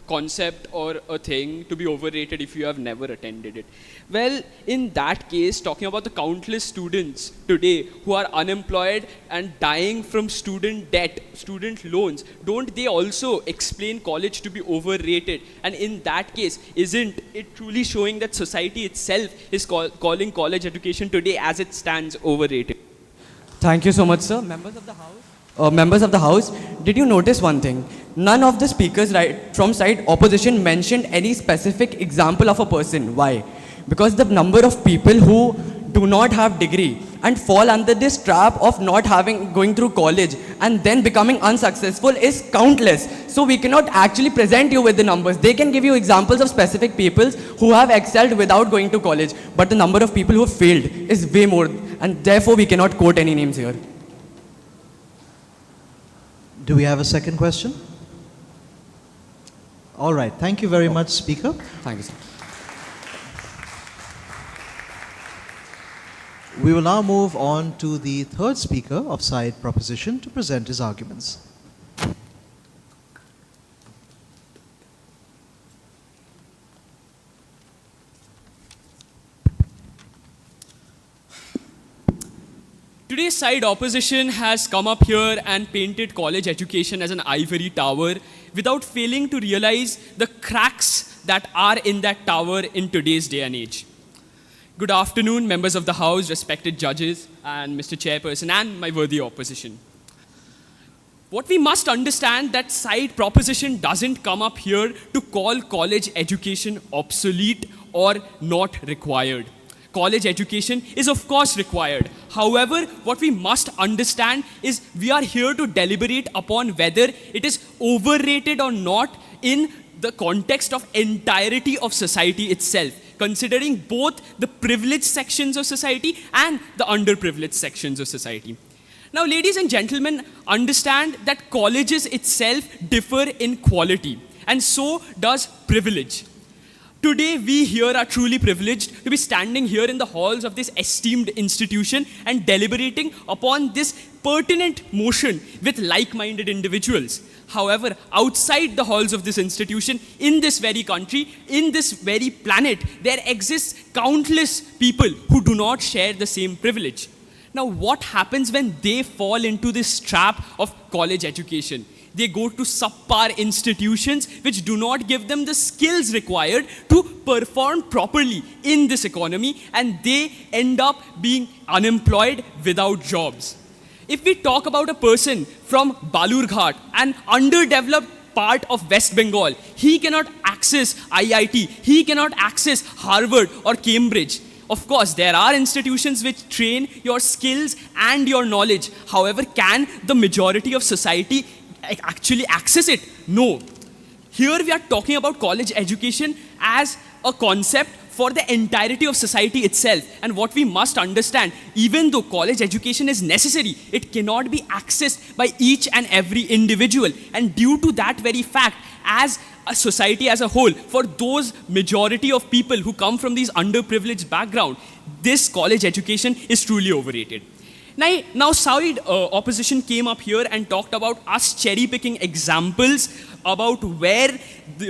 concept or a thing to be overrated if you have never attended it. Well, in that case, talking about the countless students today who are unemployed and dying from student debt, student loans, don't they also explain college to be overrated? And in that case, isn't it truly showing that society itself is calling college education today as it stands overrated? Thank you so much, sir. Members of the House, did you notice one thing? None of the speakers from side opposition mentioned any specific example of a person. Why? Because the number of people who do not have degree and fall under this trap of not going through college and then becoming unsuccessful is countless. So we cannot actually present you with the numbers. They can give you examples of specific people who have excelled without going to college, but the number of people who have failed is way more, and therefore we cannot quote any names here. Do we have a second question? All right. Thank you very much, Speaker. Thank you, sir. We will now move on to the third speaker of side proposition to present his arguments. Today's side opposition has come up here and painted college education as an ivory tower without failing to realize the cracks that are in that tower in today's day and age. Good afternoon, members of the House, respected judges, and Mr. Chairperson, and my worthy opposition. What we must understand that side proposition doesn't come up here to call college education obsolete or not required. College education is of course required. However, what we must understand is we are here to deliberate upon whether it is overrated or not in the context of entirety of society itself, considering both the privileged sections of society and the underprivileged sections of society. Now, ladies and gentlemen, understand that colleges itself differ in quality, and so does privilege. Today, we here are truly privileged to be standing here in the halls of this esteemed institution and deliberating upon this pertinent motion with like-minded individuals. However, outside the halls of this institution, in this very country, in this very planet, there exists countless people who do not share the same privilege. Now, what happens when they fall into this trap of college education? They go to subpar institutions which do not give them the skills required to perform properly in this economy, and they end up being unemployed without jobs. If we talk about a person from Balurghat, an underdeveloped part of West Bengal, he cannot access IIT, he cannot access Harvard or Cambridge. Of course, there are institutions which train your skills and your knowledge. However, can the majority of society actually access it? No. Here we are talking about college education as a concept for the entirety of society itself. And what we must understand, even though college education is necessary, it cannot be accessed by each and every individual. And due to that very fact, as a society as a whole, for those majority of people who come from these underprivileged background, this college education is truly overrated. Now side opposition came up here and talked about us cherry-picking examples about where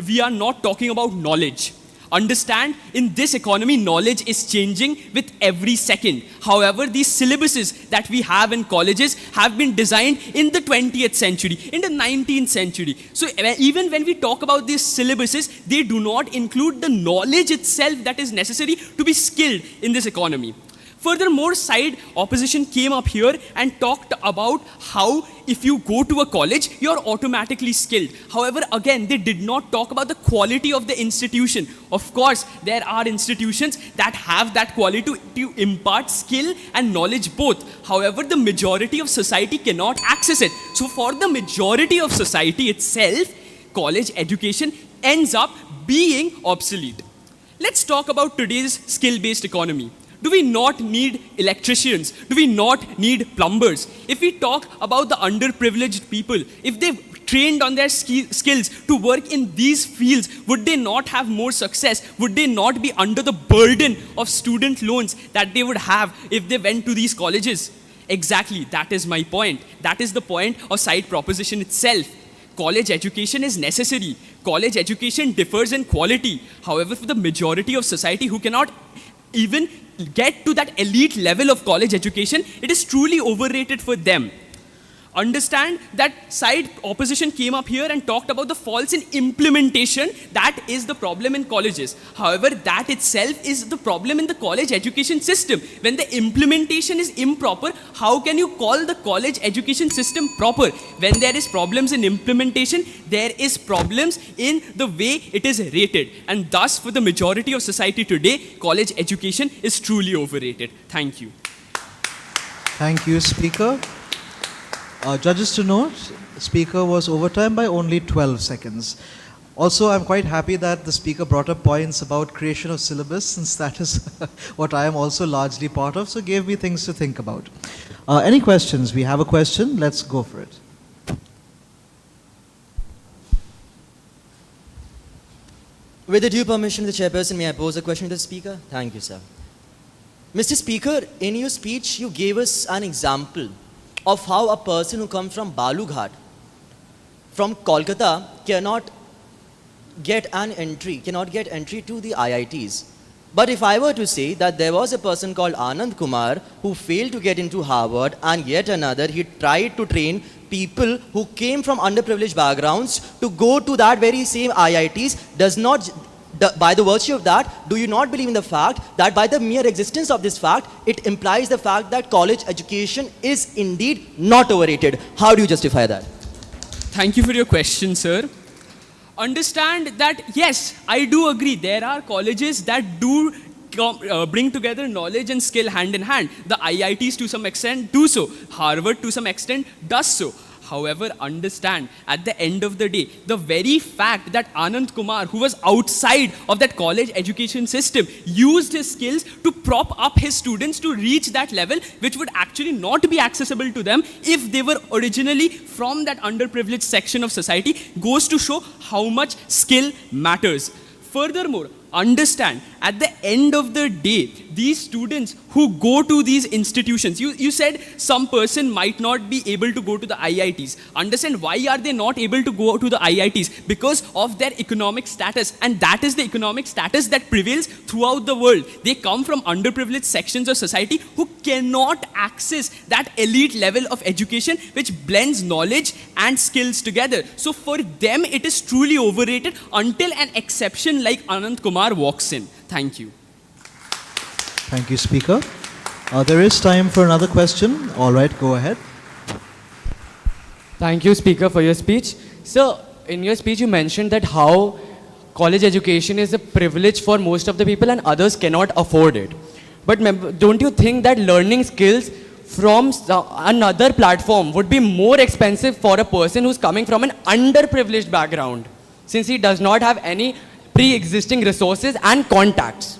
we are not talking about knowledge. Understand, in this economy, knowledge is changing with every second. However, these syllabuses that we have in colleges have been designed in the 20th century, in the 19th century. So even when we talk about these syllabuses, they do not include the knowledge itself that is necessary to be skilled in this economy. Furthermore, side opposition came up here and talked about how if you go to a college, you're automatically skilled. However, again, they did not talk about the quality of the institution. Of course, there are institutions that have that quality to impart skill and knowledge both. However, the majority of society cannot access it. So for the majority of society itself, college education ends up being obsolete. Let's talk about today's skill-based economy. Do we not need electricians? Do we not need plumbers? If we talk about the underprivileged people, if they've trained on their skills to work in these fields, would they not have more success? Would they not be under the burden of student loans that they would have if they went to these colleges? Exactly, that is my point. That is the point of side proposition itself. College education is necessary. College education differs in quality. However, for the majority of society who cannot even get to that elite level of college education, it is truly overrated for them. Understand that side opposition came up here and talked about the faults in implementation. That is the problem in colleges. However, that itself is the problem in the college education system. When the implementation is improper, how can you call the college education system proper? When there is problems in implementation, there is problems in the way it is rated. And thus, for the majority of society today, college education is truly overrated. Thank you. Thank you, Speaker. Judges to note, Speaker was overtime by only 12 seconds. Also, I'm quite happy that the Speaker brought up points about creation of syllabus, since that is what I am also largely part of, so gave me things to think about. Any questions? We have a question. Let's go for it. With the due permission of the chairperson, may I pose a question to the Speaker? Thank you, sir. Mr. Speaker, in your speech, you gave us an example of how a person who comes from Balughat, from Kolkata, cannot get entry to the IITs. But if I were to say that there was a person called Anand Kumar who failed to get into Harvard, and yet another, he tried to train people who came from underprivileged backgrounds to go to that very same IITs, does not, by the virtue of that, do you not believe in the fact that by the mere existence of this fact, it implies the fact that college education is indeed not overrated? How do you justify that? Thank you for your question, sir. Understand that, yes, I do agree. There are colleges that do bring together knowledge and skill hand in hand. The IITs to some extent do so. Harvard to some extent does so. However, understand, at the end of the day, the very fact that Anand Kumar, who was outside of that college education system, used his skills to prop up his students to reach that level, which would actually not be accessible to them if they were originally from that underprivileged section of society, goes to show how much skill matters. Furthermore, understand, at the end of the day, these students who go to these institutions, you said some person might not be able to go to the IITs. Understand, why are they not able to go to the IITs? Because of their economic status, and that is the economic status that prevails throughout the world. They come from underprivileged sections of society who cannot access that elite level of education which blends knowledge and skills together. So for them, it is truly overrated until an exception like Anand Kumar walks in. Thank you. Thank you, Speaker. There is time for another question. All right, go ahead. Thank you, Speaker, for your speech. Sir, in your speech you mentioned that how college education is a privilege for most of the people and others cannot afford it. But don't you think that learning skills from another platform would be more expensive for a person who's coming from an underprivileged background, since he does not have any pre-existing resources and contacts?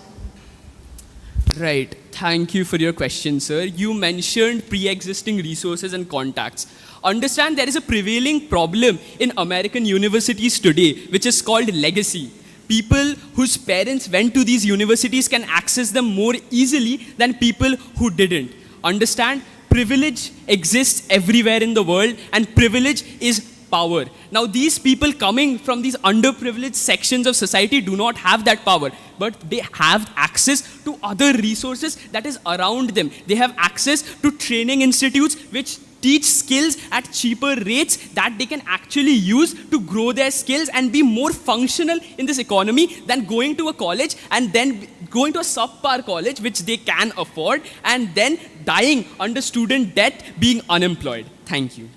Right. Thank you for your question, sir. You mentioned pre-existing resources and contacts. Understand, there is a prevailing problem in American universities today, which is called legacy. People whose parents went to these universities can access them more easily than people who didn't. Understand, privilege exists everywhere in the world, and privilege is power. Now, these people coming from these underprivileged sections of society do not have that power, but they have access to other resources that is around them. They have access to training institutes which teach skills at cheaper rates that they can actually use to grow their skills and be more functional in this economy than going to a college and then going to a subpar college which they can afford and then dying under student debt, being unemployed. Thank you.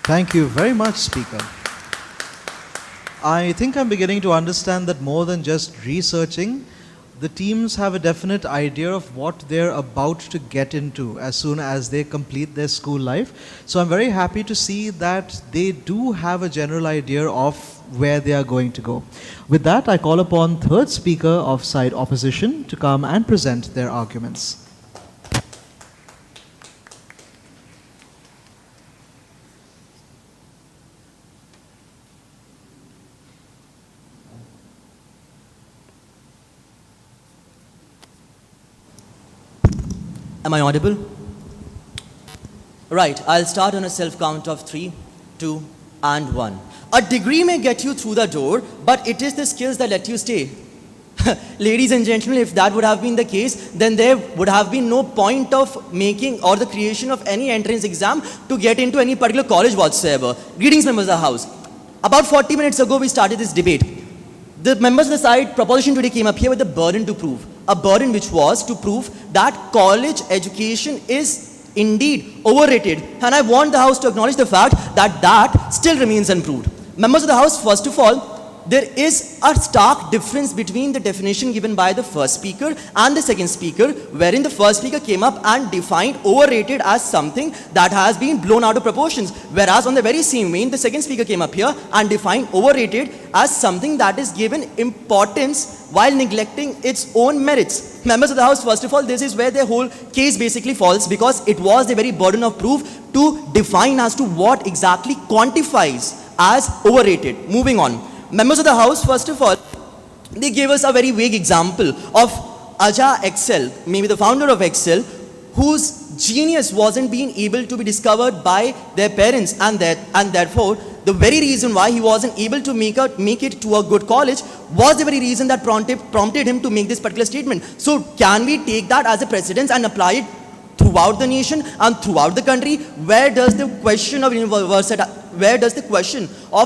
Thank you very much, Speaker. I think I'm beginning to understand that more than just researching, the teams have a definite idea of what they're about to get into as soon as they complete their school life. So I'm very happy to see that they do have a general idea of where they are going to go. With that, I call upon third speaker of side opposition to come and present their arguments. Am I audible? Right, I'll start on a self count of 3, 2, and 1. A degree may get you through the door, but it is the skills that let you stay. Ladies and gentlemen, if that would have been the case, then there would have been no point of making or the creation of any entrance exam to get into any particular college whatsoever. Greetings, members of the House. About 40 minutes ago, we started this debate. The members of the side proposition today came up here with a burden to prove. A burden which was to prove that college education is indeed overrated. And I want the House to acknowledge the fact that that still remains unproved. Members of the House, first of all, there is a stark difference between the definition given by the first speaker and the second speaker, wherein the first speaker came up and defined overrated as something that has been blown out of proportions, whereas on the very same vein, the second speaker came up here and defined overrated as something that is given importance while neglecting its own merits. Members of the House, first of all, this is where the whole case basically falls, because it was the very burden of proof to define as to what exactly quantifies as overrated. Moving on. Members of the House, first of all, they gave us a very vague example of Aja Excel, maybe the founder of Excel, whose genius wasn't being able to be discovered by their parents, and therefore The very reason why he wasn't able to make it to a good college was the very reason that prompted him to make this particular statement. So can we take that as a precedence and apply it throughout the nation and throughout the country? Where does the question of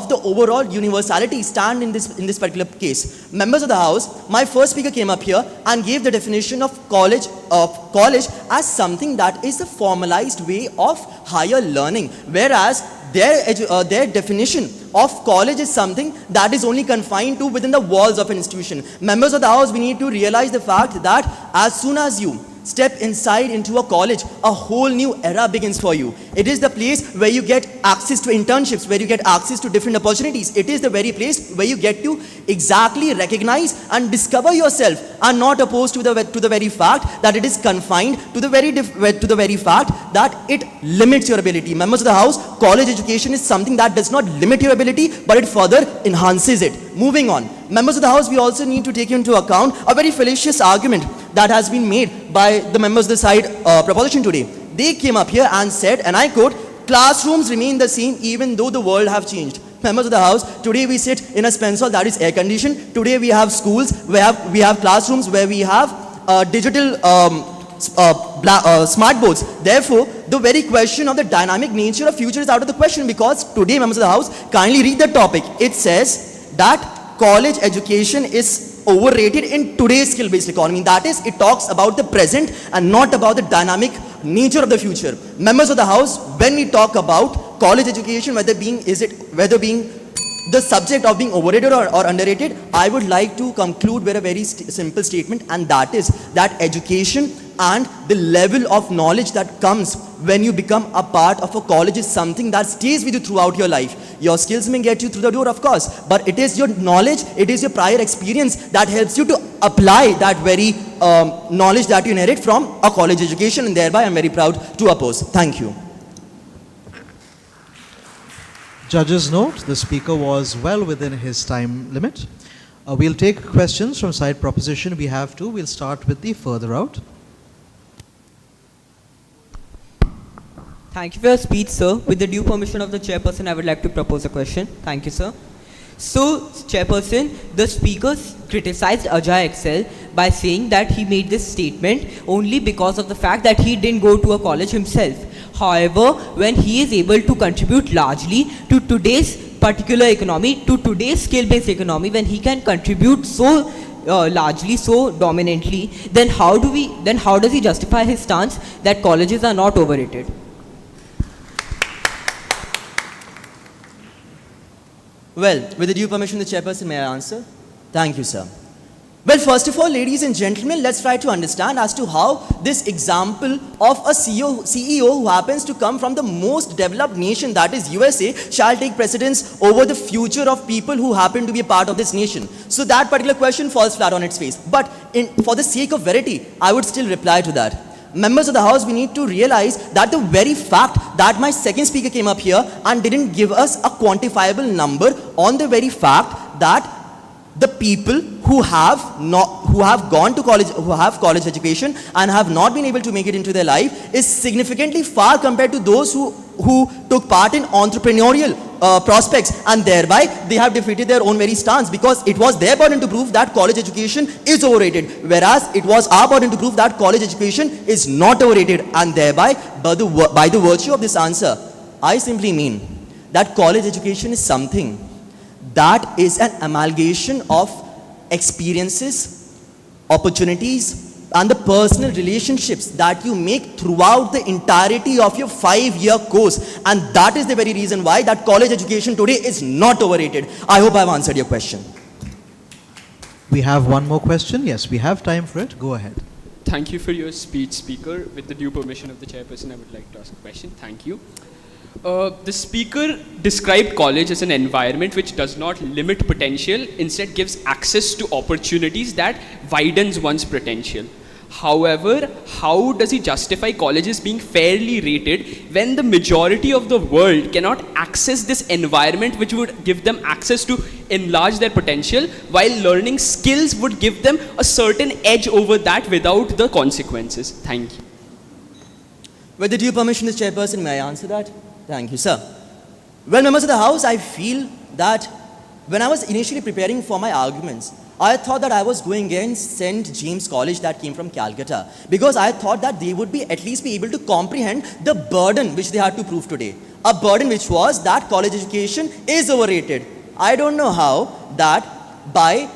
the overall universality stand in this particular case? Members of the House, my first speaker came up here and gave the definition of college as something that is a formalized way of higher learning, whereas their definition of college is something that is only confined to within the walls of an institution. Members of the House, we need to realize the fact that as soon as you step inside into a college, a whole new era begins for you. It is the place where you get access to internships, where you get access to different opportunities. It is the very place where you get to exactly recognize and discover yourself, and not opposed to the very fact that it is confined to the very fact that it limits your ability. Members of the House, college education is something that does not limit your ability, but it further enhances it. Moving on. Members of the House, we also need to take into account a very fallacious argument that has been made by the members of the side proposition today. They came up here and said, and I quote, "Classrooms remain the same even though the world have changed." Members of the House, today we sit in a Spencel that is air conditioned. Today we have schools, we have classrooms where we have digital smart boards. Therefore, the very question of the dynamic nature of future is out of the question, because today, members of the House, kindly read the topic. It says that college education is overrated in today's skill-based economy. That is, it talks about the present and not about the dynamic nature of the future. Members of the House, when we talk about college education, whether being the subject of being overrated or underrated, I would like to conclude with a very simple statement, and that is that education and the level of knowledge that comes when you become a part of a college is something that stays with you throughout your life. Your skills may get you through the door, of course, but it is your knowledge, it is your prior experience that helps you to apply that very knowledge that you inherit from a college education, and thereby I'm very proud to oppose. Thank you. Judges note the speaker was well within his time limit. We'll take questions from side proposition. We have two. We'll start with the further out. Thank you for your speech, sir. With the due permission of the chairperson, I would like to propose a question. Thank you, sir. So, chairperson, the speaker criticized Ajay Excel by saying that he made this statement only because of the fact that he didn't go to a college himself. However, when he is able to contribute largely to today's particular economy, to today's skill-based economy, when he can contribute so largely, so dominantly, then how does he justify his stance that colleges are not overrated? Well, with the due permission of the chairperson, may I answer? Thank you, sir. Well, first of all, ladies and gentlemen, let's try to understand as to how this example of a CEO who happens to come from the most developed nation, that is USA, shall take precedence over the future of people who happen to be a part of this nation. So that particular question falls flat on its face. But for the sake of verity, I would still reply to that. Members of the House, we need to realize that the very fact that my second speaker came up here and didn't give us a quantifiable number on the very fact that the people who have gone to college, who have college education and have not been able to make it into their life is significantly far compared to those who took part in entrepreneurial prospects, and thereby they have defeated their own very stance, because it was their burden to prove that college education is overrated, whereas it was our burden to prove that college education is not overrated. And thereby, by the virtue of this answer, I simply mean that college education is something that is an amalgamation of experiences, opportunities, and the personal relationships that you make throughout the entirety of your 5-year course. And that is the very reason why that college education today is not overrated. I hope I've answered your question. We have one more question. Yes, we have time for it. Go ahead. Thank you for your speech, Speaker. With the due permission of the chairperson, I would like to ask a question. Thank you. The speaker described college as an environment which does not limit potential, instead gives access to opportunities that widens one's potential. However, how does he justify colleges being fairly rated when the majority of the world cannot access this environment which would give them access to enlarge their potential, while learning skills would give them a certain edge over that without the consequences? Thank you. With the due permission of the chairperson, may I answer that? Thank you, sir. Well, members of the House, I feel that when I was initially preparing for my arguments, I thought that I was going against St. James College that came from Calcutta, because I thought that they would at least be able to comprehend the burden which they had to prove today. A burden which was that college education is overrated. I don't know how that by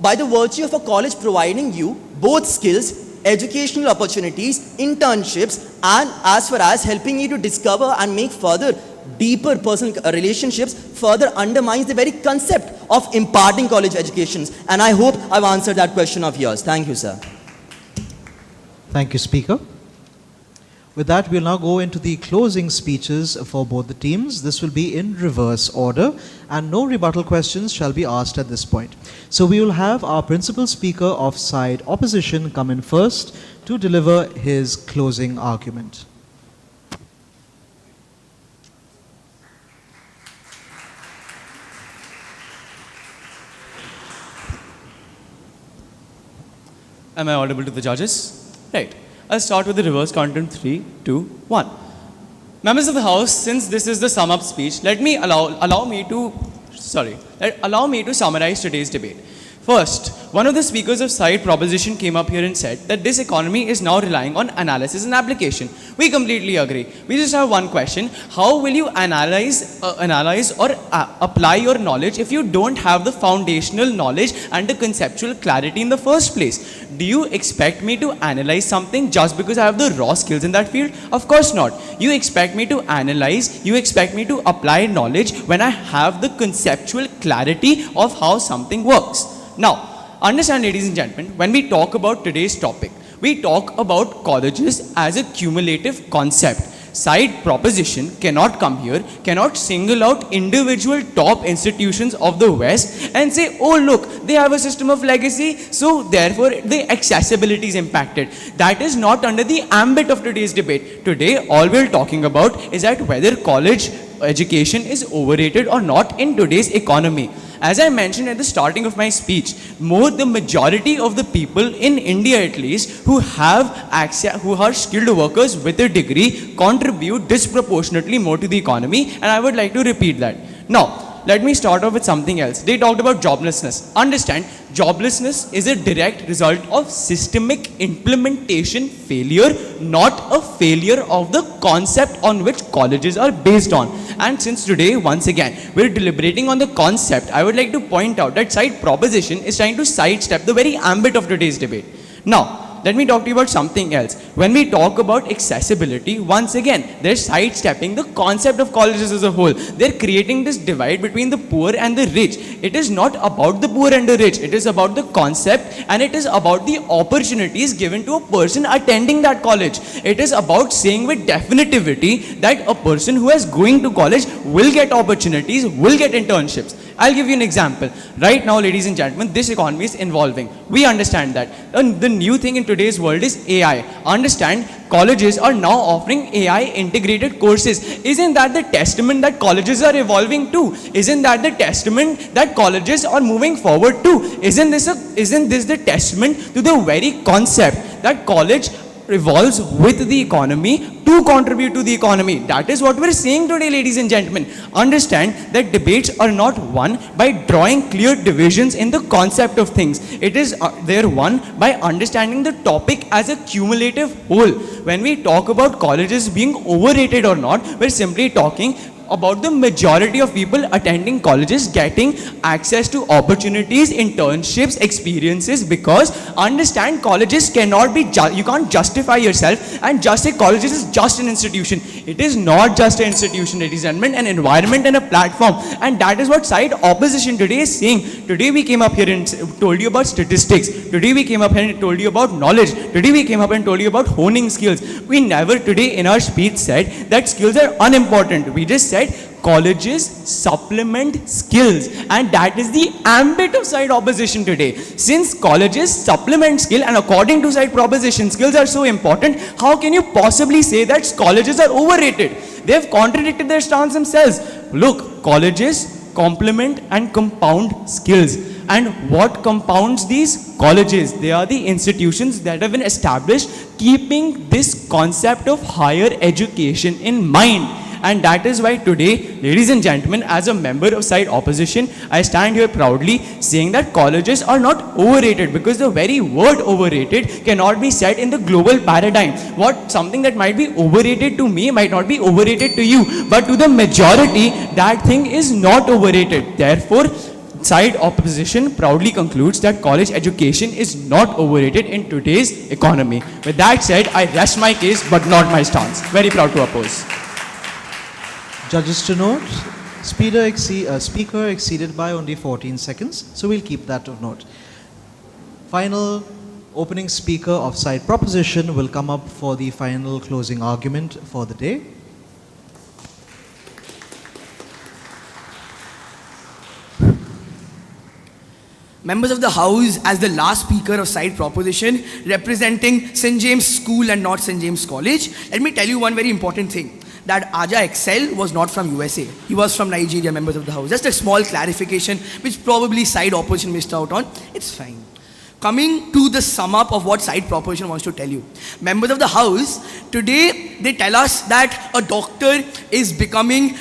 the virtue of a college providing you both skills, educational opportunities, internships, and as far as helping you to discover and make further deeper personal relationships, further undermines the very concept of imparting college educations. And I hope I've answered that question of yours. Thank you, sir. Thank you, Speaker. With that, we'll now go into the closing speeches for both the teams. This will be in reverse order, and no rebuttal questions shall be asked at this point. So we will have our principal speaker of side opposition come in first to deliver his closing argument. Am I audible to the judges? Right. I'll start with the reverse count in 3, 2, 1. Members of the House, since this is the sum-up speech, allow me to summarize today's debate. First, one of the speakers of side proposition came up here and said that this economy is now relying on analysis and application. We completely agree. We just have one question. How will you analyze or apply your knowledge if you don't have the foundational knowledge and the conceptual clarity in the first place? Do you expect me to analyze something just because I have the raw skills in that field? Of course not. You expect me to analyze, you expect me to apply knowledge when I have the conceptual clarity of how something works. Now, understand, ladies and gentlemen, when we talk about today's topic, we talk about colleges as a cumulative concept. Side proposition cannot come here, cannot single out individual top institutions of the West and say, oh look, they have a system of legacy, so therefore the accessibility is impacted. That is not under the ambit of today's debate. Today, all we're talking about is that whether college education is overrated or not in today's economy. As I mentioned at the starting of my speech, the majority of the people in India at least who have access, who are skilled workers with a degree contribute disproportionately more to the economy, and I would like to repeat that. Now, let me start off with something else. They talked about joblessness. Understand, joblessness is a direct result of systemic implementation failure, not a failure of the concept on which colleges are based on. And since today, once again, we're deliberating on the concept, I would like to point out that side proposition is trying to sidestep the very ambit of today's debate. Now, let me talk to you about something else. When we talk about accessibility, once again, they're sidestepping the concept of colleges as a whole. They're creating this divide between the poor and the rich. It is not about the poor and the rich. It is about the concept, and it is about the opportunities given to a person attending that college. It is about saying with definitivity that a person who is going to college will get opportunities, will get internships. I'll give you an example. Right now, ladies and gentlemen, this economy is evolving. We understand that. And the new thing in today's world is AI. Understand, colleges are now offering AI integrated courses. Isn't that the testament that colleges are evolving too? Isn't that the testament that colleges are moving forward too? Isn't this the testament to the very concept that college revolves with the economy to contribute to the economy? That is what we're saying today, ladies and gentlemen. Understand that debates are not won by drawing clear divisions in the concept of things. It is they're won by understanding the topic as a cumulative whole. When we talk about colleges being overrated or not, we're simply talking about the majority of people attending colleges getting access to opportunities, internships, experiences, because understand, colleges cannot be, you can't justify yourself and just say colleges is just an institution. It is not just an institution, ladies and gentlemen, an environment and a platform, and that is what side opposition today is saying. Today we came up here and told you about statistics. Today we came up here and told you about knowledge. Today we came up and told you about honing skills. We never today in our speech said that skills are unimportant. We just said colleges supplement skills, and that is the ambit of side opposition today. Since colleges supplement skill, and according to side proposition, skills are so important, how can you possibly say that colleges are overrated? They have contradicted their stance themselves. Look, colleges complement and compound skills. And what compounds these? Colleges. They are the institutions that have been established keeping this concept of higher education in mind. And that is why today, ladies and gentlemen, as a member of side opposition, I stand here proudly saying that colleges are not overrated, because the very word overrated cannot be said in the global paradigm. What something that might be overrated to me might not be overrated to you, but to the majority, that thing is not overrated. Therefore, side opposition proudly concludes that college education is not overrated in today's economy. With that said, I rest my case but not my stance. Very proud to oppose. Judges to note, speaker exceeded by only 14 seconds, so we'll keep that of note. Final opening speaker of side proposition will come up for the final closing argument for the day. Members of the House, as the last speaker of side proposition, representing St. James School and not St. James College, let me tell you one very important thing. That Aja Excel was not from USA. He was from Nigeria, members of the House. Just a small clarification, which probably side opposition missed out on. It's fine. Coming to the sum up of what side proposition wants to tell you. Members of the House, today they tell us that a doctor is becoming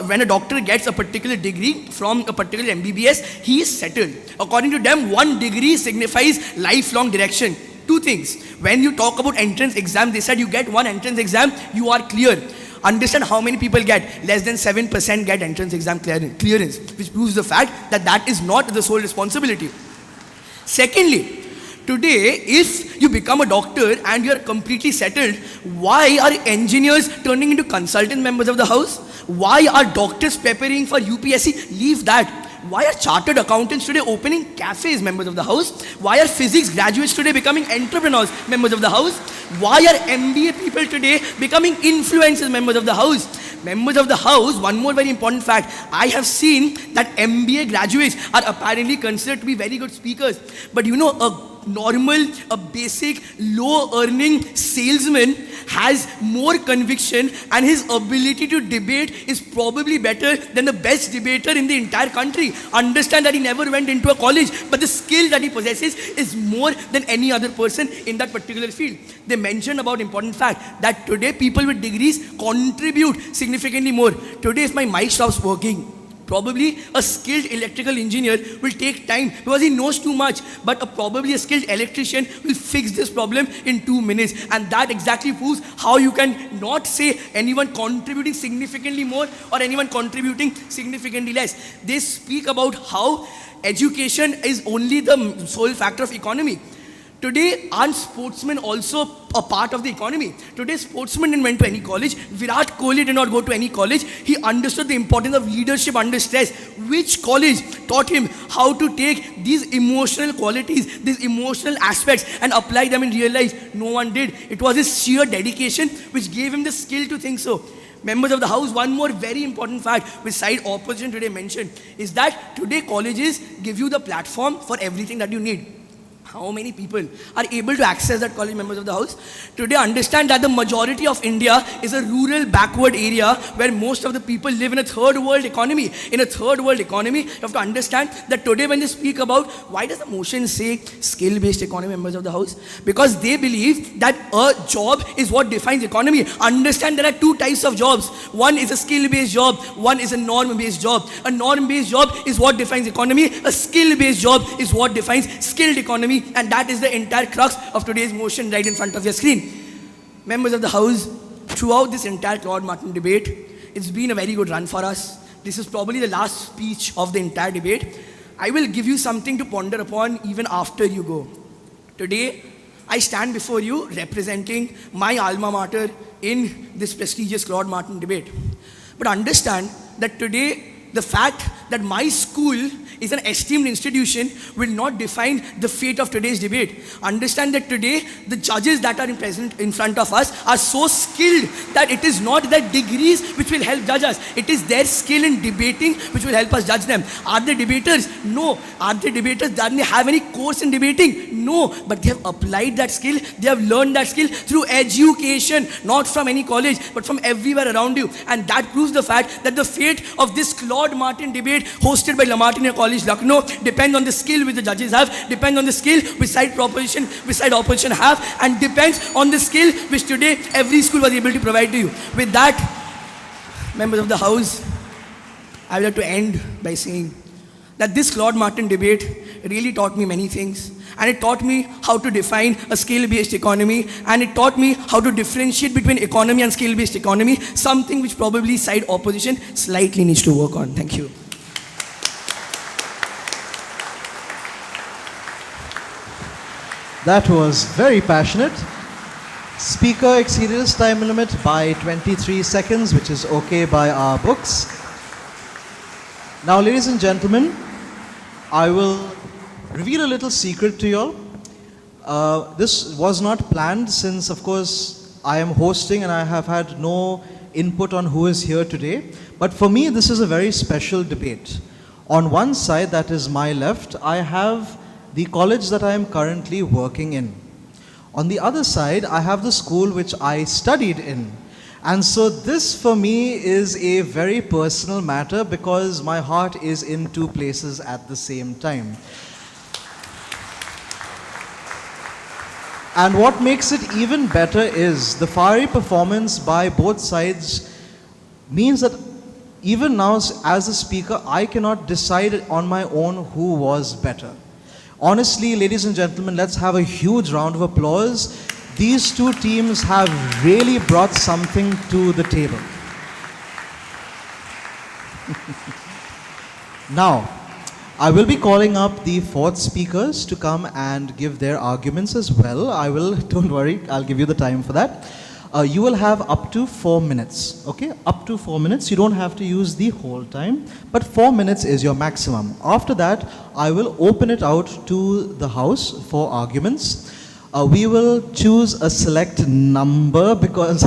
when a doctor gets a particular degree from a particular MBBS, he is settled. According to them, one degree signifies lifelong direction. Two things. When you talk about entrance exam, they said you get one entrance exam, you are clear. Understand how many people get? Less than 7% get entrance exam clearance, which proves the fact that that is not the sole responsibility. Secondly, today, if you become a doctor and you are completely settled, why are engineers turning into consultant, members of the House? Why are doctors preparing for UPSC? Leave that. Why are chartered accountants today opening cafes, members of the House? Why are physics graduates today becoming entrepreneurs, members of the House? Why are MBA people today becoming influencers, members of the House? Members of the House, one more very important fact. I have seen that MBA graduates are apparently considered to be very good speakers. But you know, a basic, low-earning salesman has more conviction, and his ability to debate is probably better than the best debater in the entire country. Understand that he never went into a college, but the skill that he possesses is more than any other person in that particular field. They mentioned about important fact that today people with degrees contribute significantly more. Today if my mic stops working, probably a skilled electrical engineer will take time because he knows too much, but probably a skilled electrician will fix this problem in 2 minutes. And that exactly proves how you can not say anyone contributing significantly more or anyone contributing significantly less. They speak about how education is only the sole factor of economy. Today, aren't sportsmen also a part of the economy? Today, sportsmen didn't went to any college. Virat Kohli did not go to any college. He understood the importance of leadership under stress. Which college taught him how to take these emotional qualities, these emotional aspects and apply them in real life? No one did. It was his sheer dedication which gave him the skill to think so. Members of the House, one more very important fact which side opposition today mentioned is that today colleges give you the platform for everything that you need. How many people are able to access that college, members of the House? Today understand that the majority of India is a rural backward area where most of the people live in a third world economy. In a third world economy, you have to understand that today when they speak about, why does the motion say skill-based economy, members of the House? Because they believe that a job is what defines economy. Understand there are two types of jobs. One is a skill-based job, one is a norm-based job. A norm-based job is what defines economy. A skill-based job is what defines skilled economy. And that is the entire crux of today's motion right in front of your screen. Members of the House, throughout this entire Claude Martin debate, it's been a very good run for us. This is probably the last speech of the entire debate. I will give you something to ponder upon even after you go. Today, I stand before you representing my alma mater in this prestigious Claude Martin debate. But understand that today, the fact that my school is an esteemed institution will not define the fate of today's debate. Understand that today, the judges that are present in front of us are so skilled that it is not their degrees which will help judge us. It is their skill in debating which will help us judge them. Are they debaters? No. Are they debaters? Do they have any course in debating? No. But they have applied that skill. They have learned that skill through education, not from any college, but from everywhere around you. And that proves the fact that the fate of this Claude Martin debate hosted by Lamartine College, Lucknow, depends on the skill which the judges have, depends on the skill which side opposition have, and depends on the skill which today every school was able to provide to you. With that, Members of the House, I would like to end by saying that this Claude Martin debate really taught me many things. And it taught me how to define a skill-based economy, and it taught me how to differentiate between economy and skill-based economy, something which probably side opposition slightly needs to work on. Thank you. That was very passionate. Speaker exceeded his time limit by 23 seconds, which is okay by our books. Now, ladies and gentlemen, I will reveal a little secret to you all. This was not planned since, of course, I am hosting and I have had no input on who is here today. But for me, this is a very special debate. On one side, that is my left, I have the college that I am currently working in. On the other side, I have the school which I studied in. And so this for me is a very personal matter because my heart is in two places at the same time. And what makes it even better is the fiery performance by both sides means that even now as a speaker, I cannot decide on my own who was better. Honestly, ladies and gentlemen, let's have a huge round of applause. These two teams have really brought something to the table. Now, I will be calling up the fourth speakers to come and give their arguments as well. Don't worry, I'll give you the time for that. You will have up to 4 minutes, okay? Up to 4 minutes. You don't have to use the whole time, but 4 minutes is your maximum. After that, I will open it out to the house for arguments. We will choose a select number because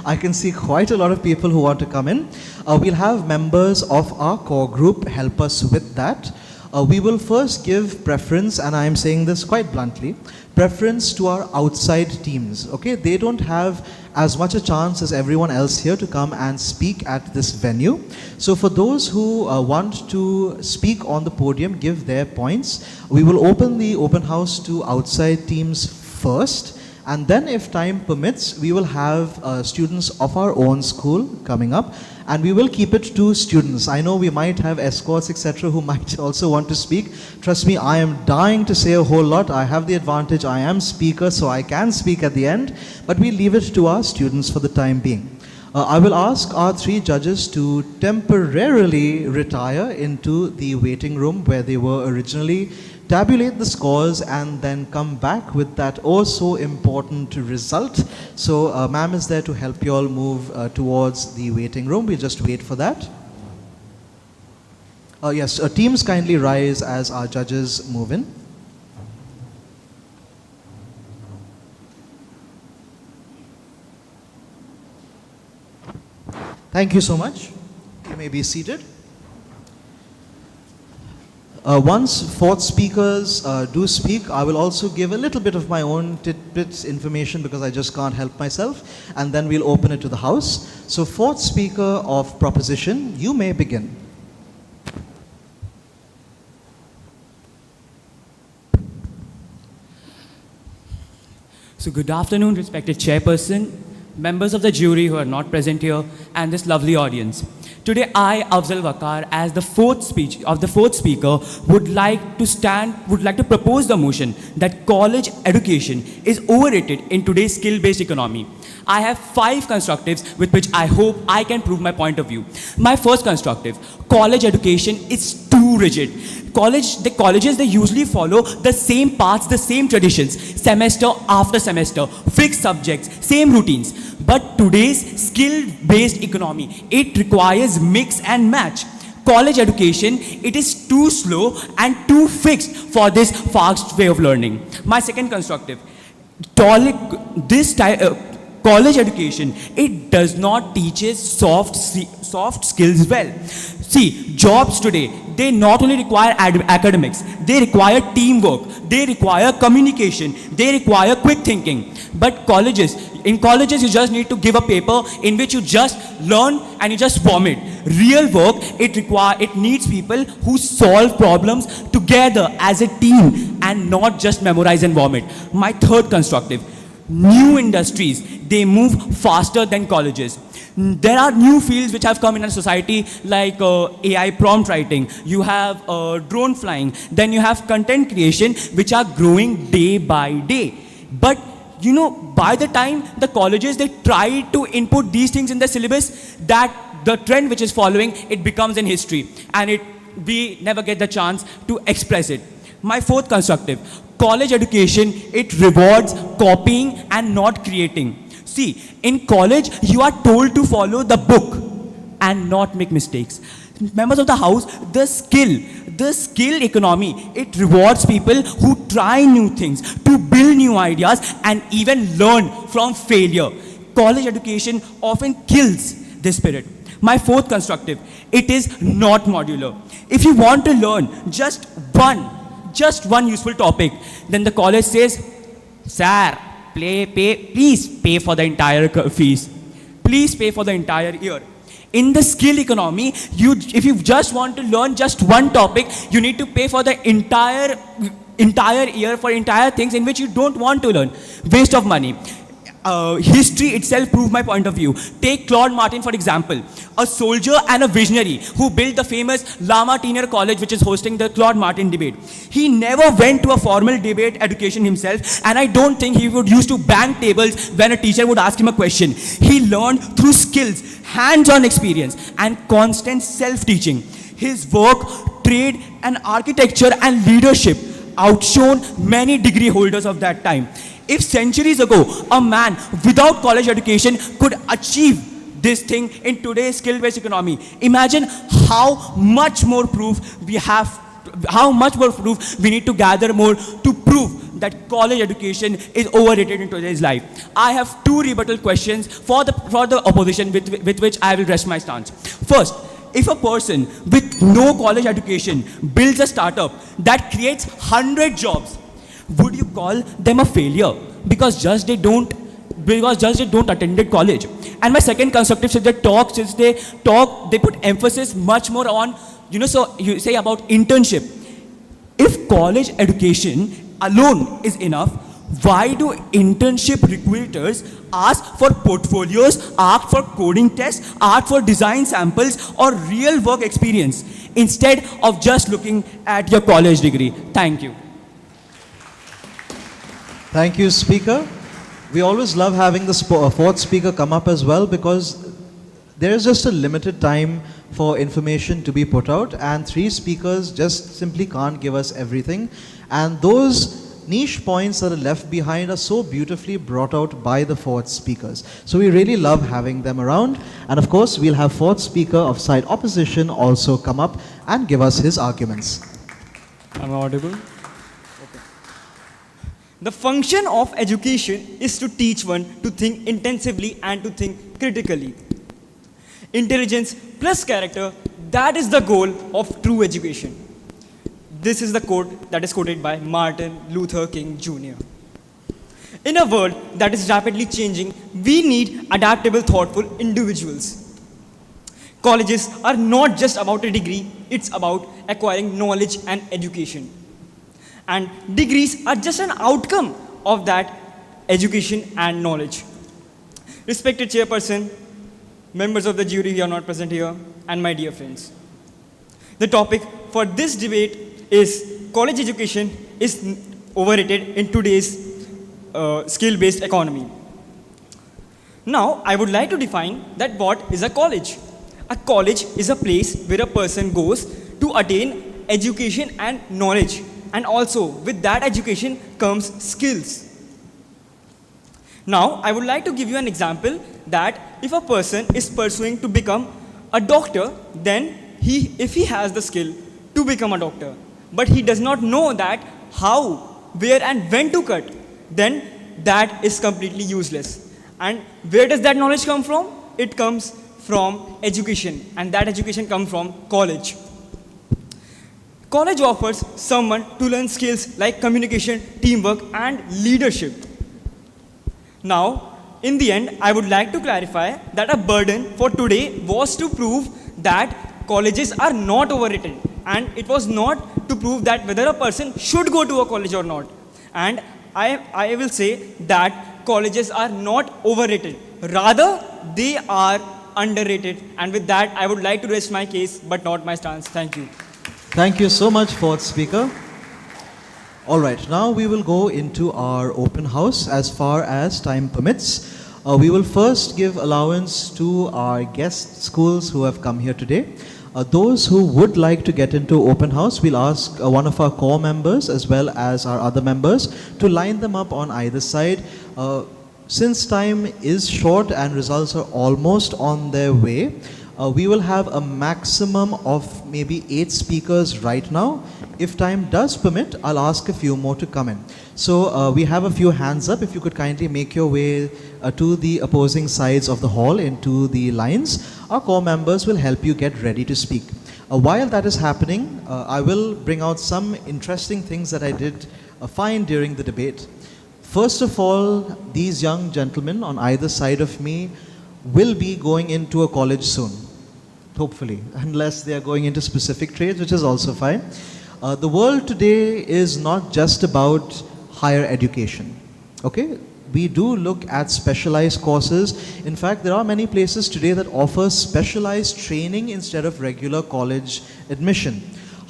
I can see quite a lot of people who want to come in. We'll have members of our core group help us with that. We will first give preference, and I am saying this quite bluntly, preference to our outside teams, okay? They don't have as much a chance as everyone else here to come and speak at this venue. So for those who want to speak on the podium, give their points. We will open the open house to outside teams first, and then if time permits, we will have students of our own school coming up, and we will keep it to students. I know we might have escorts, etc., who might also want to speak. Trust me, I am dying to say a whole lot. I have the advantage, I am speaker, so I can speak at the end, but we leave it to our students for the time being. I will ask our three judges to temporarily retire into the waiting room where they were originally, tabulate the scores, and then come back with that oh so important result. So ma'am is there to help you all move towards the waiting room. We'll just wait for that. Yes, teams kindly rise as our judges move in. Thank you so much. You may be seated. Once fourth speakers do speak, I will also give a little bit of my own tidbits information because I just can't help myself, and then we'll open it to the house. So fourth speaker of proposition, you may begin. So good afternoon, respected chairperson, members of the jury who are not present here, and this lovely audience. Today, I, Afzal Waqar, as the fourth speaker, would like to propose the motion that college education is overrated in today's skill-based economy. I have 5 constructives with which I hope I can prove my point of view. My first constructive: college education is too rigid. The colleges, they usually follow the same paths, the same traditions, semester after semester, fixed subjects, same routines. But today's skill-based economy, it requires mix and match. College education, it is too slow and too fixed for this fast way of learning. My second constructive: college education, it does not teach us soft skills well. See, jobs today, they not only require academics, they require teamwork, they require communication, they require quick thinking. But in colleges you just need to give a paper in which you just learn and you just vomit. Real work, it needs people who solve problems together as a team and not just memorize and vomit. My third constructive: new industries, they move faster than colleges. There are new fields which have come in our society like AI prompt writing, you have drone flying, then you have content creation which are growing day by day. But you know, by the time the colleges, they try to input these things in the syllabus, that the trend which is following, it becomes in history, and we never get the chance to express it. My fourth constructive, college education, it rewards copying and not creating. See, in college, you are told to follow the book and not make mistakes. Members of the house, the skill economy, it rewards people who try new things, to build new ideas and even learn from failure. College education often kills this spirit. My fourth constructive, it is not modular. If you want to learn just one useful topic, then the college says, sir, please pay for the entire fees. Please pay for the entire year. In the skill economy, if you just want to learn just one topic, you need to pay for the entire year for entire things in which you don't want to learn. Waste of money. History itself proved my point of view. Take Claude Martin for example, a soldier and a visionary who built the famous Lama Tiner College, which is hosting the Claude Martin debate. He never went to a formal debate education himself, and I don't think he would use to bang tables when a teacher would ask him a question. He learned through skills, hands-on experience, and constant self-teaching. His work, trade, and architecture and leadership outshone many degree holders of that time. If centuries ago, a man without college education could achieve this thing in today's skill-based economy, imagine how much more proof we need to gather more to prove that college education is overrated in today's life. I have two rebuttal questions for the opposition with which I will rest my stance. First, if a person with no college education builds a startup that creates 100 jobs, would you call them a failure because just they don't attend college? And my second constructive, since they put emphasis much more on, so you say about internship. If college education alone is enough, why do internship recruiters ask for portfolios, ask for coding tests, ask for design samples or real work experience instead of just looking at your college degree? Thank you. Thank you, Speaker. We always love having the fourth speaker come up as well, because there is just a limited time for information to be put out, and three speakers just simply can't give us everything. And those niche points that are left behind are so beautifully brought out by the fourth speakers. So we really love having them around. And of course, we'll have fourth speaker of side opposition also come up and give us his arguments. Am I audible? The function of education is to teach one to think intensively and to think critically. Intelligence plus character, that is the goal of true education. This is the quote that is quoted by Martin Luther King Jr. In a world that is rapidly changing, we need adaptable, thoughtful individuals. Colleges are not just about a degree, it's about acquiring knowledge and education. And degrees are just an outcome of that education and knowledge. Respected chairperson, members of the jury who are not present here, and my dear friends. The topic for this debate is college education is overrated in today's skill-based economy. Now, I would like to define that what is a college. A college is a place where a person goes to attain education and knowledge. And also, with that education comes skills. Now, I would like to give you an example that if a person is pursuing to become a doctor, then if he has the skill to become a doctor, but he does not know that how, where and when to cut, then that is completely useless. And where does that knowledge come from? It comes from education, and that education comes from college. College offers someone to learn skills like communication, teamwork, and leadership. Now, in the end, I would like to clarify that a burden for today was to prove that colleges are not overrated, and it was not to prove that whether a person should go to a college or not. And I will say that colleges are not overrated. Rather, they are underrated. And with that, I would like to rest my case, but not my stance. Thank you. Thank you so much, fourth speaker. All right, now we will go into our open house as far as time permits. We will first give allowance to our guest schools who have come here today. Those who would like to get into open house, we'll ask one of our core members as well as our other members to line them up on either side. Since time is short and results are almost on their way, we will have a maximum of maybe 8 speakers right now. If time does permit, I'll ask a few more to come in. So we have a few hands up. If you could kindly make your way to the opposing sides of the hall into the lines, our core members will help you get ready to speak. While that is happening, I will bring out some interesting things that I did find during the debate. First of all, these young gentlemen on either side of me will be going into a college soon, hopefully, unless they are going into specific trades, which is also fine. The world today is not just about higher education, okay? We do look at specialized courses. In fact, there are many places today that offer specialized training instead of regular college admission.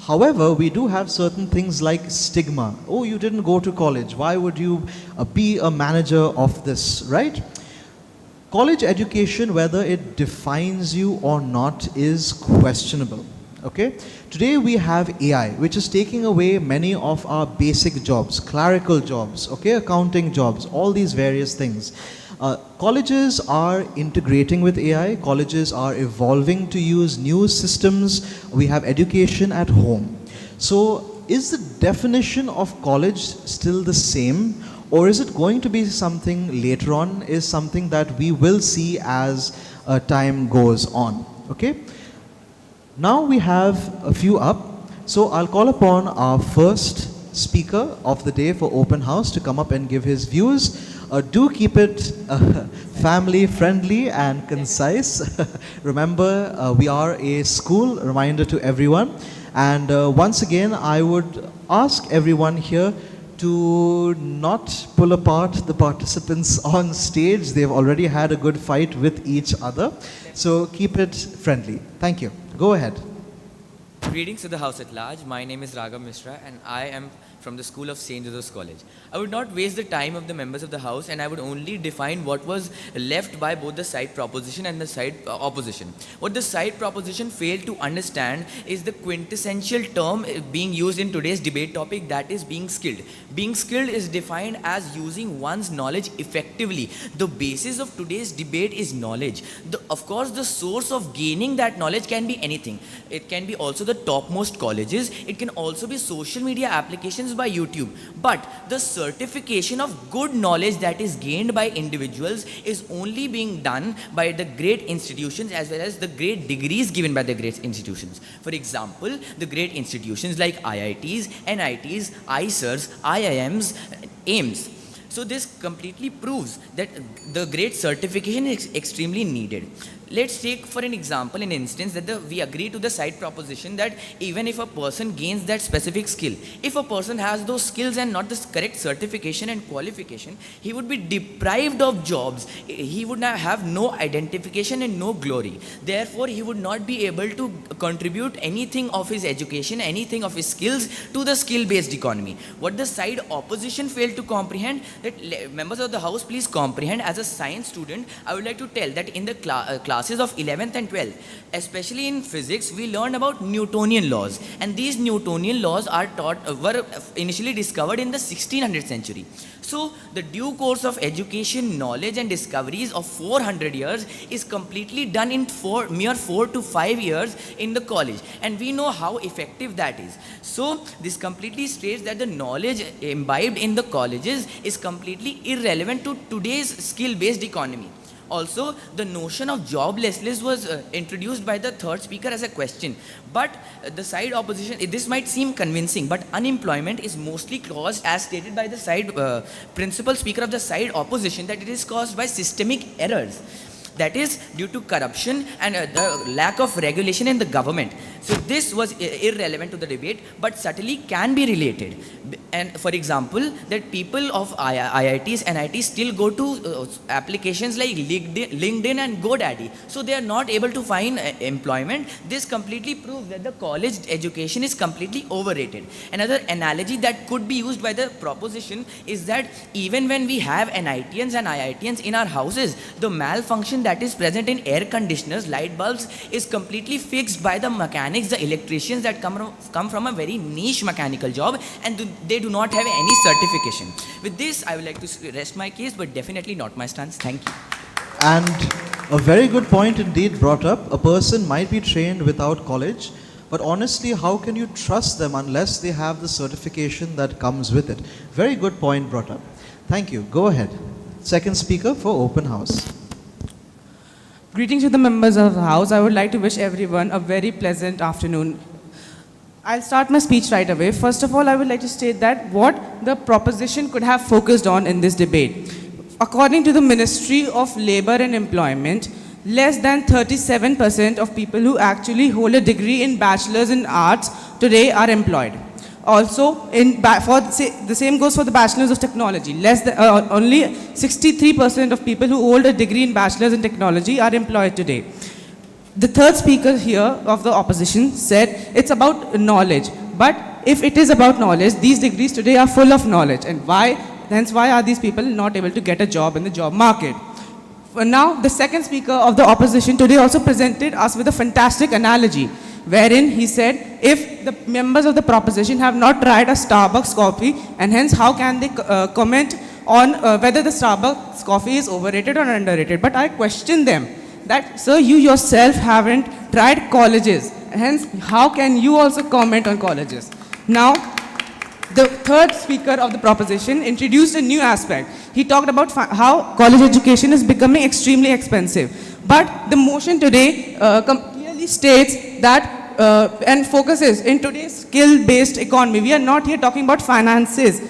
However, we do have certain things like stigma. Oh, you didn't go to college. Why would you be a manager of this, right? College education, whether it defines you or not, is questionable. Okay? Today we have AI, which is taking away many of our basic jobs, clerical jobs, okay, accounting jobs, all these various things. Colleges are integrating with AI. Colleges are evolving to use new systems. We have education at home. So is the definition of college still the same, or is it going to be something later on, is something that we will see as time goes on? Okay. Now we have a few up. So I'll call upon our first speaker of the day for open house to come up and give his views. Do keep it family friendly and concise. Remember, we are a school, reminder to everyone. And once again, I would ask everyone here to not pull apart the participants on stage. They've already had a good fight with each other. So keep it friendly. Thank you. Go ahead. Greetings to the house at large. My name is Raghav Mishra and I am from the School of St. Joseph's College. I would not waste the time of the members of the house and I would only define what was left by both the side proposition and the side opposition. What the side proposition failed to understand is the quintessential term being used in today's debate topic, that is being skilled. Being skilled is defined as using one's knowledge effectively. The basis of today's debate is knowledge. Of course, the source of gaining that knowledge can be anything. It can be also the topmost colleges. It can also be social media applications by YouTube. But the certification of good knowledge that is gained by individuals is only being done by the great institutions as well as the great degrees given by the great institutions. For example, the great institutions like IITs, NITs, ICERs, IIMs, AIMS. So this completely proves that the great certification is extremely needed. Let's take for an example, an instance that we agree to the side proposition that even if a person gains that specific skill, if a person has those skills and not the correct certification and qualification, he would be deprived of jobs. He would have no identification and no glory. Therefore, he would not be able to contribute anything of his education, anything of his skills to the skill-based economy. What the side opposition failed to comprehend, that members of the house, please comprehend, as a science student, I would like to tell that in the classes of 11th and 12th, especially in physics, we learn about Newtonian laws, and these Newtonian laws are were initially discovered in the 1600th century. So the due course of education, knowledge and discoveries of 400 years is completely done in mere 4 to 5 years in the college, and we know how effective that is. So this completely states that the knowledge imbibed in the colleges is completely irrelevant to today's skill-based economy. Also, the notion of joblessness was introduced by the third speaker as a question. But the side opposition, this might seem convincing, but unemployment is mostly caused, as stated by the side principal speaker of the side opposition, that it is caused by systemic errors. That is due to corruption and the lack of regulation in the government. So this was irrelevant to the debate, but certainly can be related. and for example, that people of IITs and IITs still go to applications like LinkedIn and GoDaddy. So they are not able to find employment. This completely proves that the college education is completely overrated. Another analogy that could be used by the proposition is that even when we have NITians and IITians in our houses, the malfunction that is present in air conditioners, light bulbs, is completely fixed by the mechanics, the electricians that come from a very niche mechanical job, and they do not have any certification. With this, I would like to rest my case, but definitely not my stance. Thank you. And a very good point indeed brought up. A person might be trained without college, but honestly, how can you trust them unless they have the certification that comes with it? Very good point brought up. Thank you. Go ahead. Second speaker for open house. Greetings to the members of the House. I would like to wish everyone a very pleasant afternoon. I'll start my speech right away. First of all, I would like to state that what the proposition could have focused on in this debate. According to the Ministry of Labour and Employment, less than 37% of people who actually hold a degree in Bachelor's in Arts today are employed. Also, the same goes for the Bachelor's of Technology. Only 63% of people who hold a degree in Bachelor's in Technology are employed today. The third speaker here of the opposition said it's about knowledge. But if it is about knowledge, these degrees today are full of knowledge. And hence why are these people not able to get a job in the job market? Now, the second speaker of the opposition today also presented us with a fantastic analogy, wherein he said, if the members of the proposition have not tried a Starbucks coffee, and hence how can they comment on whether the Starbucks coffee is overrated or underrated? But I question them that, sir, you yourself haven't tried colleges, hence how can you also comment on colleges? Now, the third speaker of the proposition introduced a new aspect. He talked about how college education is becoming extremely expensive. But the motion today clearly states that and focuses in today's skill-based economy. We are not here talking about finances.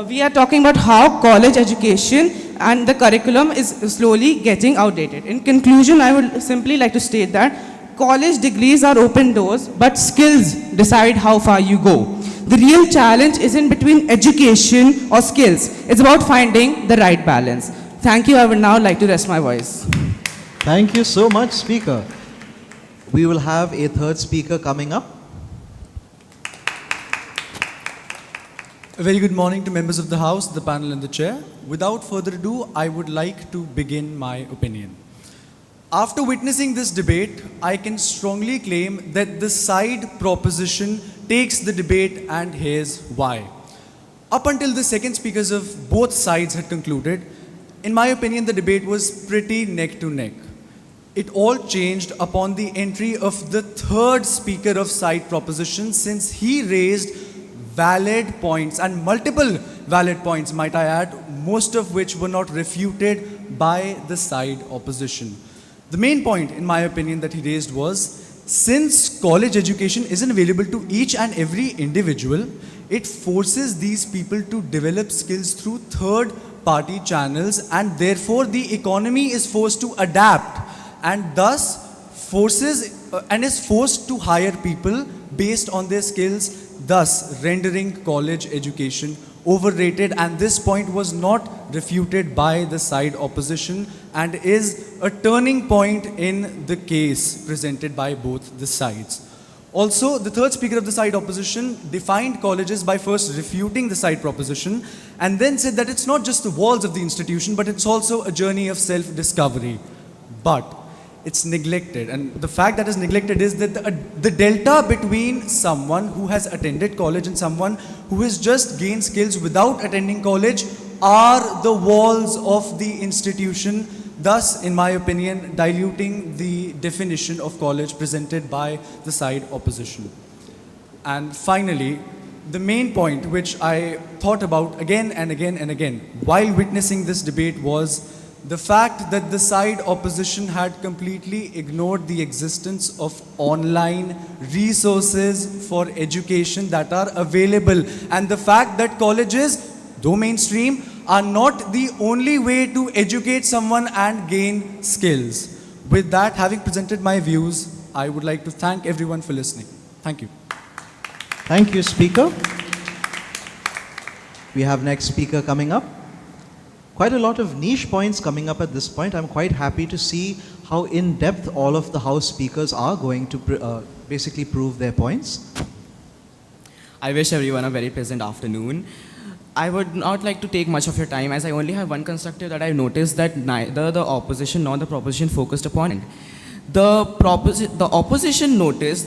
We are talking about how college education and the curriculum is slowly getting outdated. In conclusion, I would simply like to state that college degrees are open doors, but skills decide how far you go. The real challenge isn't between education or skills. It's about finding the right balance. Thank you. I would now like to rest my voice. Thank you so much, speaker. We will have a third speaker coming up. A very good morning to members of the House, the panel and the chair. Without further ado, I would like to begin my opinion. After witnessing this debate, I can strongly claim that the side proposition takes the debate, and here's why. Up until the second speakers of both sides had concluded, in my opinion, the debate was pretty neck to neck. It all changed upon the entry of the third speaker of side proposition, since he raised valid points, and multiple valid points, might I add, most of which were not refuted by the side opposition. The main point, in my opinion, that he raised was, since college education isn't available to each and every individual, it forces these people to develop skills through third-party channels, and therefore the economy is forced to adapt, and thus is forced to hire people based on their skills, thus rendering college education overrated. And this point was not refuted by the side opposition and is a turning point in the case presented by both the sides. Also, the third speaker of the side opposition defined colleges by first refuting the side proposition and then said that it's not just the walls of the institution, but it's also a journey of self-discovery. But it's neglected, and the fact that is neglected is that the delta between someone who has attended college and someone who has just gained skills without attending college are the walls of the institution, thus, in my opinion, diluting the definition of college presented by the side opposition. And finally, the main point which I thought about again and again and again while witnessing this debate was the fact that the side opposition had completely ignored the existence of online resources for education that are available, and the fact that colleges, though mainstream, are not the only way to educate someone and gain skills. With that, having presented my views, I would like to thank everyone for listening. Thank you. Thank you, speaker. We have next speaker coming up. Quite a lot of niche points coming up at this point. I'm quite happy to see how in-depth all of the House speakers are going to basically prove their points. I wish everyone a very pleasant afternoon. I would not like to take much of your time as I only have one constructive that I noticed that neither the opposition nor the proposition focused upon. The opposition noticed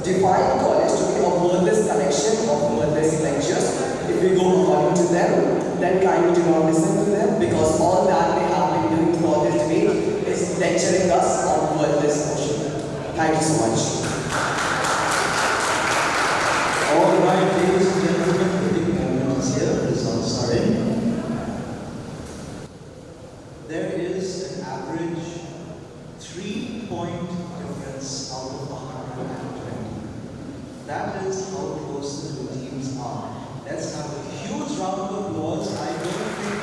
define college to be a wordless collection of wordless lectures. If we go according to them, then kindly do not listen to them, because all that they have been doing throughout this debate is lecturing us on wordless motion. Thank you so much. All right, ladies and gentlemen, the big moment is here. The results are in. There is an average 3-point difference out of 120. That is how close the two teams are. Let's have a huge round of applause. I don't think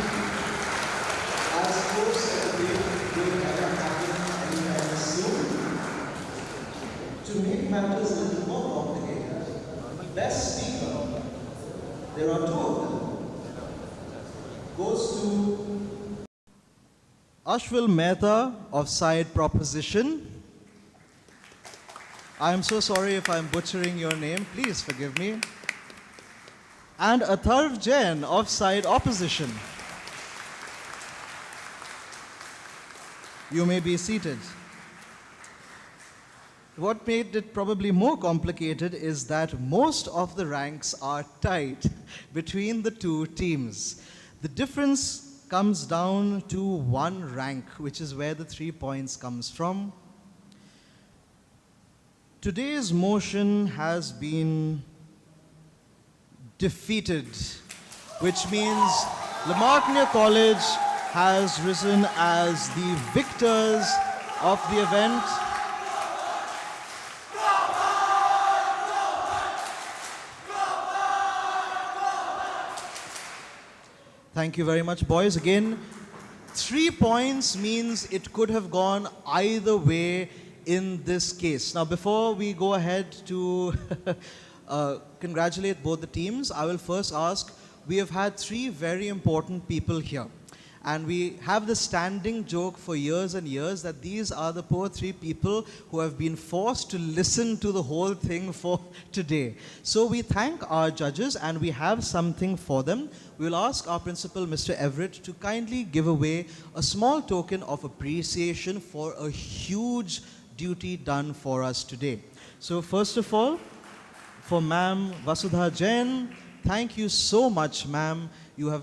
as close a debate will ever happen anytime soon. To make matters a little more complicated, best speaker, there are two of them, goes to Ashwil Mehta of Side Proposition. I am so sorry if I am butchering your name. Please forgive me. And Atharv Jain of Side Opposition. You may be seated. What made it probably more complicated is that most of the ranks are tight between the two teams. The difference comes down to one rank, which is where the 3 points comes from. Today's motion has been defeated, which means Lamartine College has risen as the victors of the event. Thank you very much, boys. Again, 3 points means it could have gone either way in this case. Now, before we go ahead to congratulate both the teams, I will first ask, we have had 3 very important people here. And we have the standing joke for years and years that these are the poor 3 people who have been forced to listen to the whole thing for today. So we thank our judges and we have something for them. We'll ask our principal, Mr. Everett, to kindly give away a small token of appreciation for a huge duty done for us today. So first of all, for Ma'am Vasudha Jain, thank you so much, ma'am. You have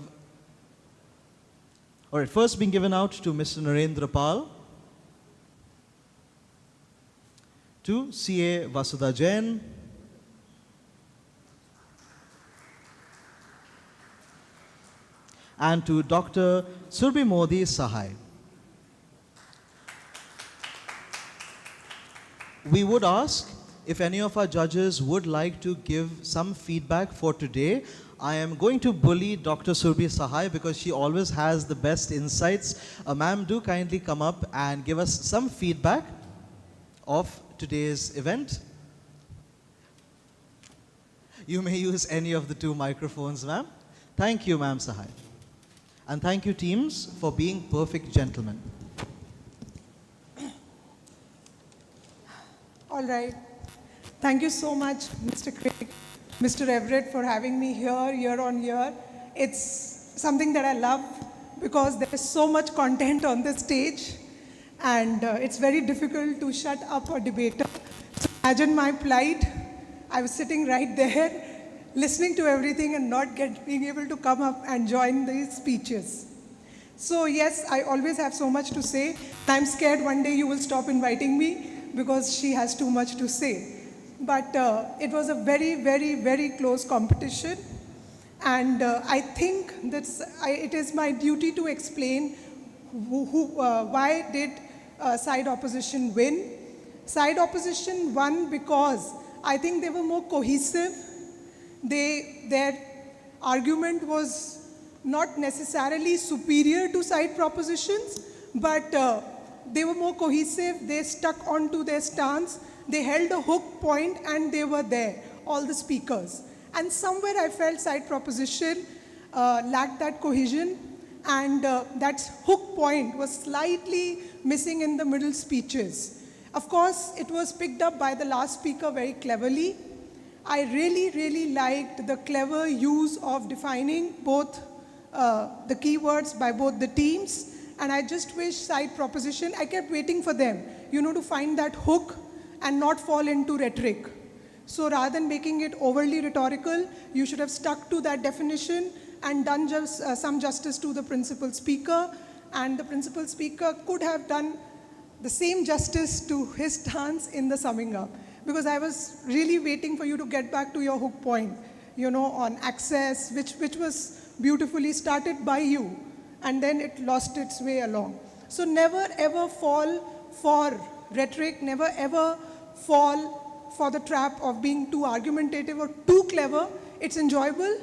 all right, first being given out to Mr. Narendra Pal, to CA Vasudha Jain, and to Dr. Surbhi Modi Sahai. We would ask if any of our judges would like to give some feedback for today. I am going to bully Dr. Surbhi Sahai because she always has the best insights. Ma'am, do kindly come up and give us some feedback of today's event. You may use any of the 2 microphones, ma'am. Thank you, ma'am Sahai. And thank you, teams, for being perfect gentlemen. All right. Thank you so much, Mr. Craig, Mr. Everett, for having me here year on year. It's something that I love because there is so much content on the stage and it's very difficult to shut up a debater. So imagine my plight. I was sitting right there listening to everything and not being able to come up and join these speeches. So yes, I always have so much to say. I'm scared one day you will stop inviting me because she has too much to say. But it was a very, very, very close competition. And I think that it is my duty to explain why did side opposition win. Side opposition won because I think they were more cohesive. Their argument was not necessarily superior to side propositions, but they were more cohesive. They stuck onto their stance. They held a hook point and they were there, all the speakers. And somewhere I felt side proposition lacked that cohesion, and that hook point was slightly missing in the middle speeches. Of course, it was picked up by the last speaker very cleverly. I really, really liked the clever use of defining both the keywords by both the teams. And I just wish side proposition, I kept waiting for them, to find that hook and not fall into rhetoric. So rather than making it overly rhetorical, you should have stuck to that definition and done just some justice to the principal speaker. And the principal speaker could have done the same justice to his stance in the summing up. Because I was really waiting for you to get back to your hook point, on access, which was beautifully started by you, and then it lost its way along. So never ever fall for rhetoric, never ever fall for the trap of being too argumentative or too clever. It's enjoyable,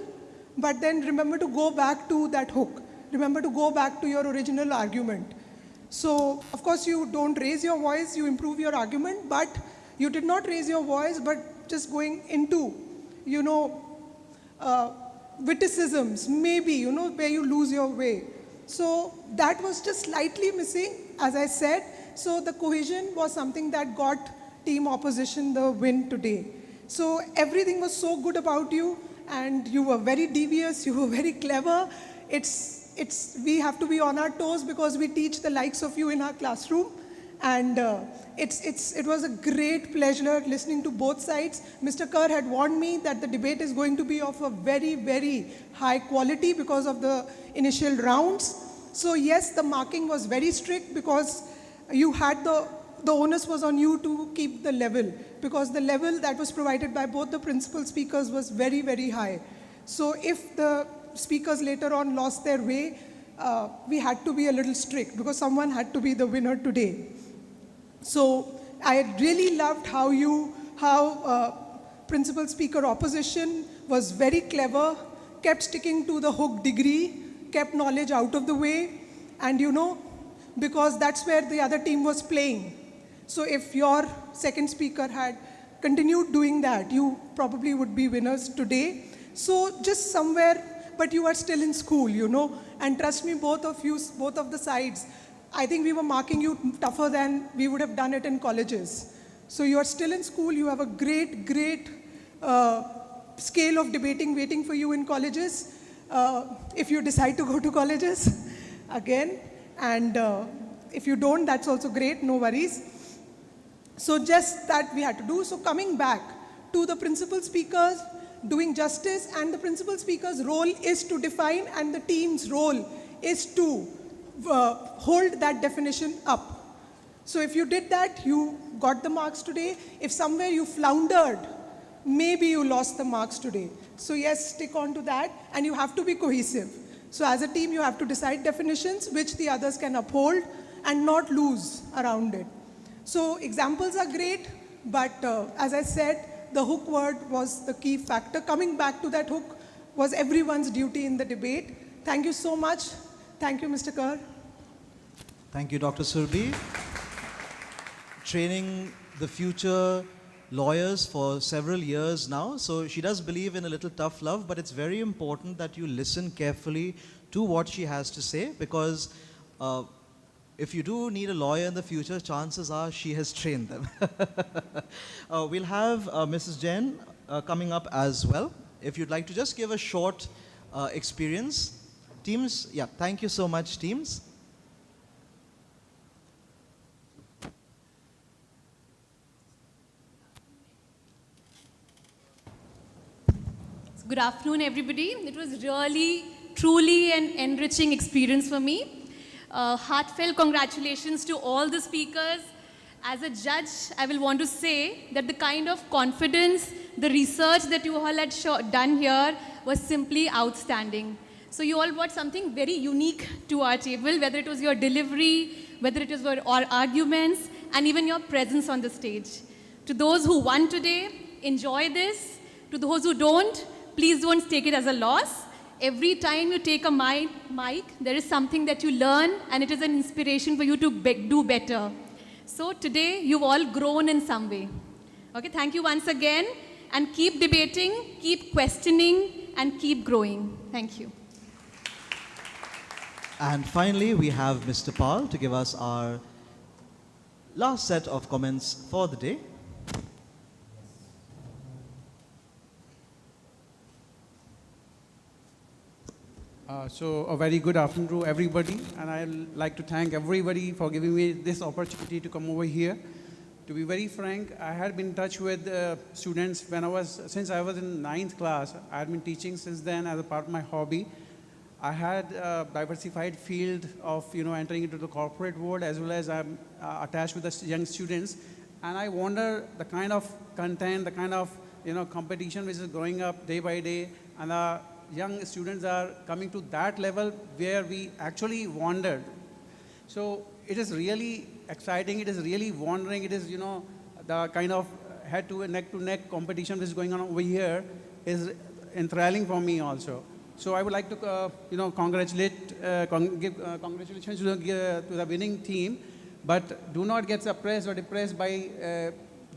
but then remember to go back to that hook. Remember to go back to your original argument. So, of course, you don't raise your voice, you improve your argument, but you did not raise your voice, but just going into, witticisms, maybe, where you lose your way. So that was just slightly missing, as I said. So the cohesion was something that got team opposition the win today. So everything was so good about you, and you were very devious, you were very clever. We have to be on our toes because we teach the likes of you in our classroom. And it was a great pleasure listening to both sides. Mr. Kerr had warned me that the debate is going to be of a very, very high quality because of the initial rounds. So yes, the marking was very strict because you had the onus was on you to keep the level, because the level that was provided by both the principal speakers was very, very high. So if the speakers later on lost their way, we had to be a little strict because someone had to be the winner today. So I really loved how principal speaker opposition was very clever, kept sticking to the hook degree, kept knowledge out of the way, and because that's where the other team was playing. So if your second speaker had continued doing that, you probably would be winners today. So just somewhere, but you are still in school, and trust me, both of the sides, I think we were marking you tougher than we would have done it in colleges. So you are still in school, you have a great, great scale of debating waiting for you in colleges, if you decide to go to colleges again. And if you don't, that's also great, no worries. So just that we had to do. So coming back to the principal speakers, doing justice, and the principal speaker's role is to define, and the team's role is to hold that definition up. So if you did that, you got the marks today. If somewhere you floundered, maybe you lost the marks today. So yes, stick on to that, and you have to be cohesive. So as a team, you have to decide definitions which the others can uphold and not lose around it. So examples are great, but as I said, the hook word was the key factor. Coming back to that hook was everyone's duty in the debate. Thank you so much. Thank you, Mr. Kerr. Thank you, Dr. Surbi. Training the future lawyers for several years now. So she does believe in a little tough love, but it's very important that you listen carefully to what she has to say, because if you do need a lawyer in the future, chances are she has trained them. We'll have Mrs. Jain coming up as well. If you'd like to just give a short experience. Teams, yeah, thank you so much, teams. Good afternoon, everybody. It was really, truly an enriching experience for me. Heartfelt congratulations to all the speakers. As a judge, I will want to say that the kind of confidence, the research that you all had done here was simply outstanding. So you all brought something very unique to our table, whether it was your delivery, whether it was your arguments, and even your presence on the stage. To those who won today, enjoy this. To those who don't, please don't take it as a loss. Every time you take a mic, there is something that you learn, and it is an inspiration for you to do better. So today, you've all grown in some way. Okay, thank you once again, and keep debating, keep questioning, and keep growing. Thank you. And finally, we have Mr. Pal to give us our last set of comments for the day. So a very good afternoon to everybody, and I'd like to thank everybody for giving me this opportunity to come over here. to be very frank, I had been in touch with students since I was in 9th class. I had been teaching since then as a part of my hobby. I had a diversified field of entering into the corporate world, as well as I'm attached with the young students. And I wonder the kind of content, the kind of competition which is growing up day by day, and the young students are coming to that level where we actually wondered. So it is really exciting, it is really wondering, it is, the kind of head to neck competition which is going on over here is enthralling for me also. So I would like to, give congratulations to the winning team, but do not get suppressed or depressed by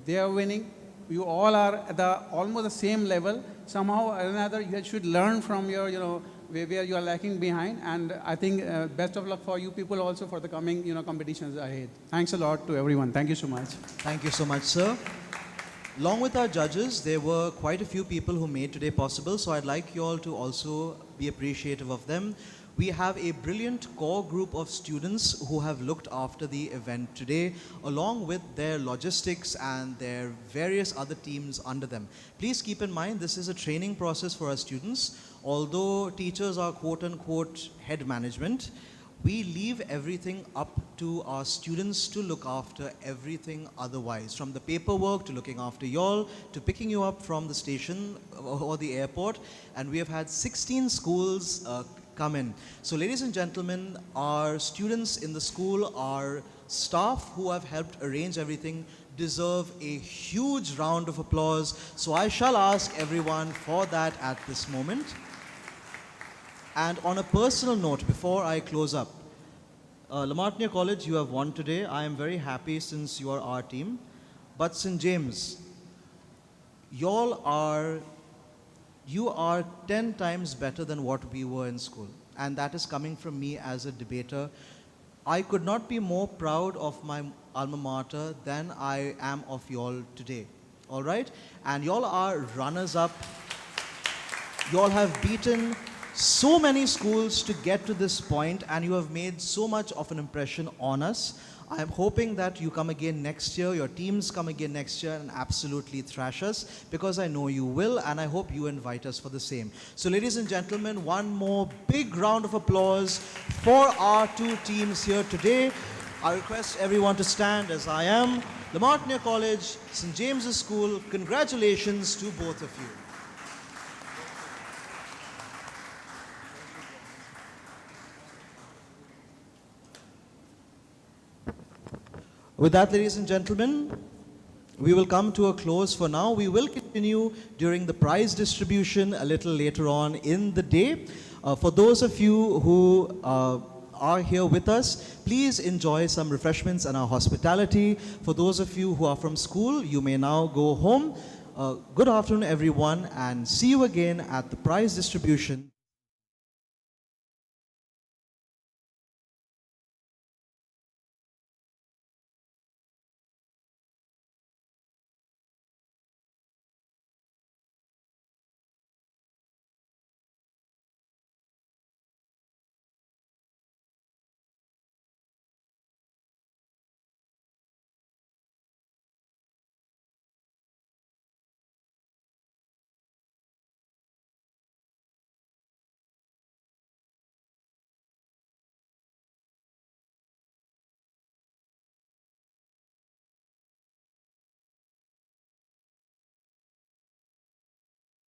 their winning. You all are at almost the same level. Somehow or another, you should learn from your, where you are lacking behind. And I think best of luck for you people also for the coming, competitions ahead. Thanks a lot to everyone. Thank you so much. Thank you so much, sir. Along with our judges, there were quite a few people who made today possible, so I'd like you all to also be appreciative of them. We have a brilliant core group of students who have looked after the event today, along with their logistics and their various other teams under them. Please keep in mind, this is a training process for our students. Although teachers are quote-unquote head management, we leave everything up to our students to look after everything otherwise, from the paperwork to looking after y'all, to picking you up from the station or the airport. And we have had 16 schools come in. So ladies and gentlemen, our students in the school, our staff who have helped arrange everything deserve a huge round of applause. So I shall ask everyone for that at this moment. And on a personal note, before I close up, Lamartine College, you have won today. I am very happy since you are our team. But St. James, you are 10 times better than what we were in school. And that is coming from me as a debater. I could not be more proud of my alma mater than I am of y'all today. All right? And y'all are runners up. Y'all have beaten so many schools to get to this point, and you have made so much of an impression on us. I am hoping that you come again next year, your teams come again next year and absolutely thrash us, because I know you will, and I hope you invite us for the same. So ladies and gentlemen, one more big round of applause for our two teams here today. I request everyone to stand as I am. Lamartine College, St. James's School, congratulations to both of you. With that, ladies and gentlemen, we will come to a close for now. We will continue during the prize distribution a little later on in the day. For those of you who are here with us, please enjoy some refreshments and our hospitality. For those of you who are from school, you may now go home. Good afternoon, everyone, and see you again at the prize distribution.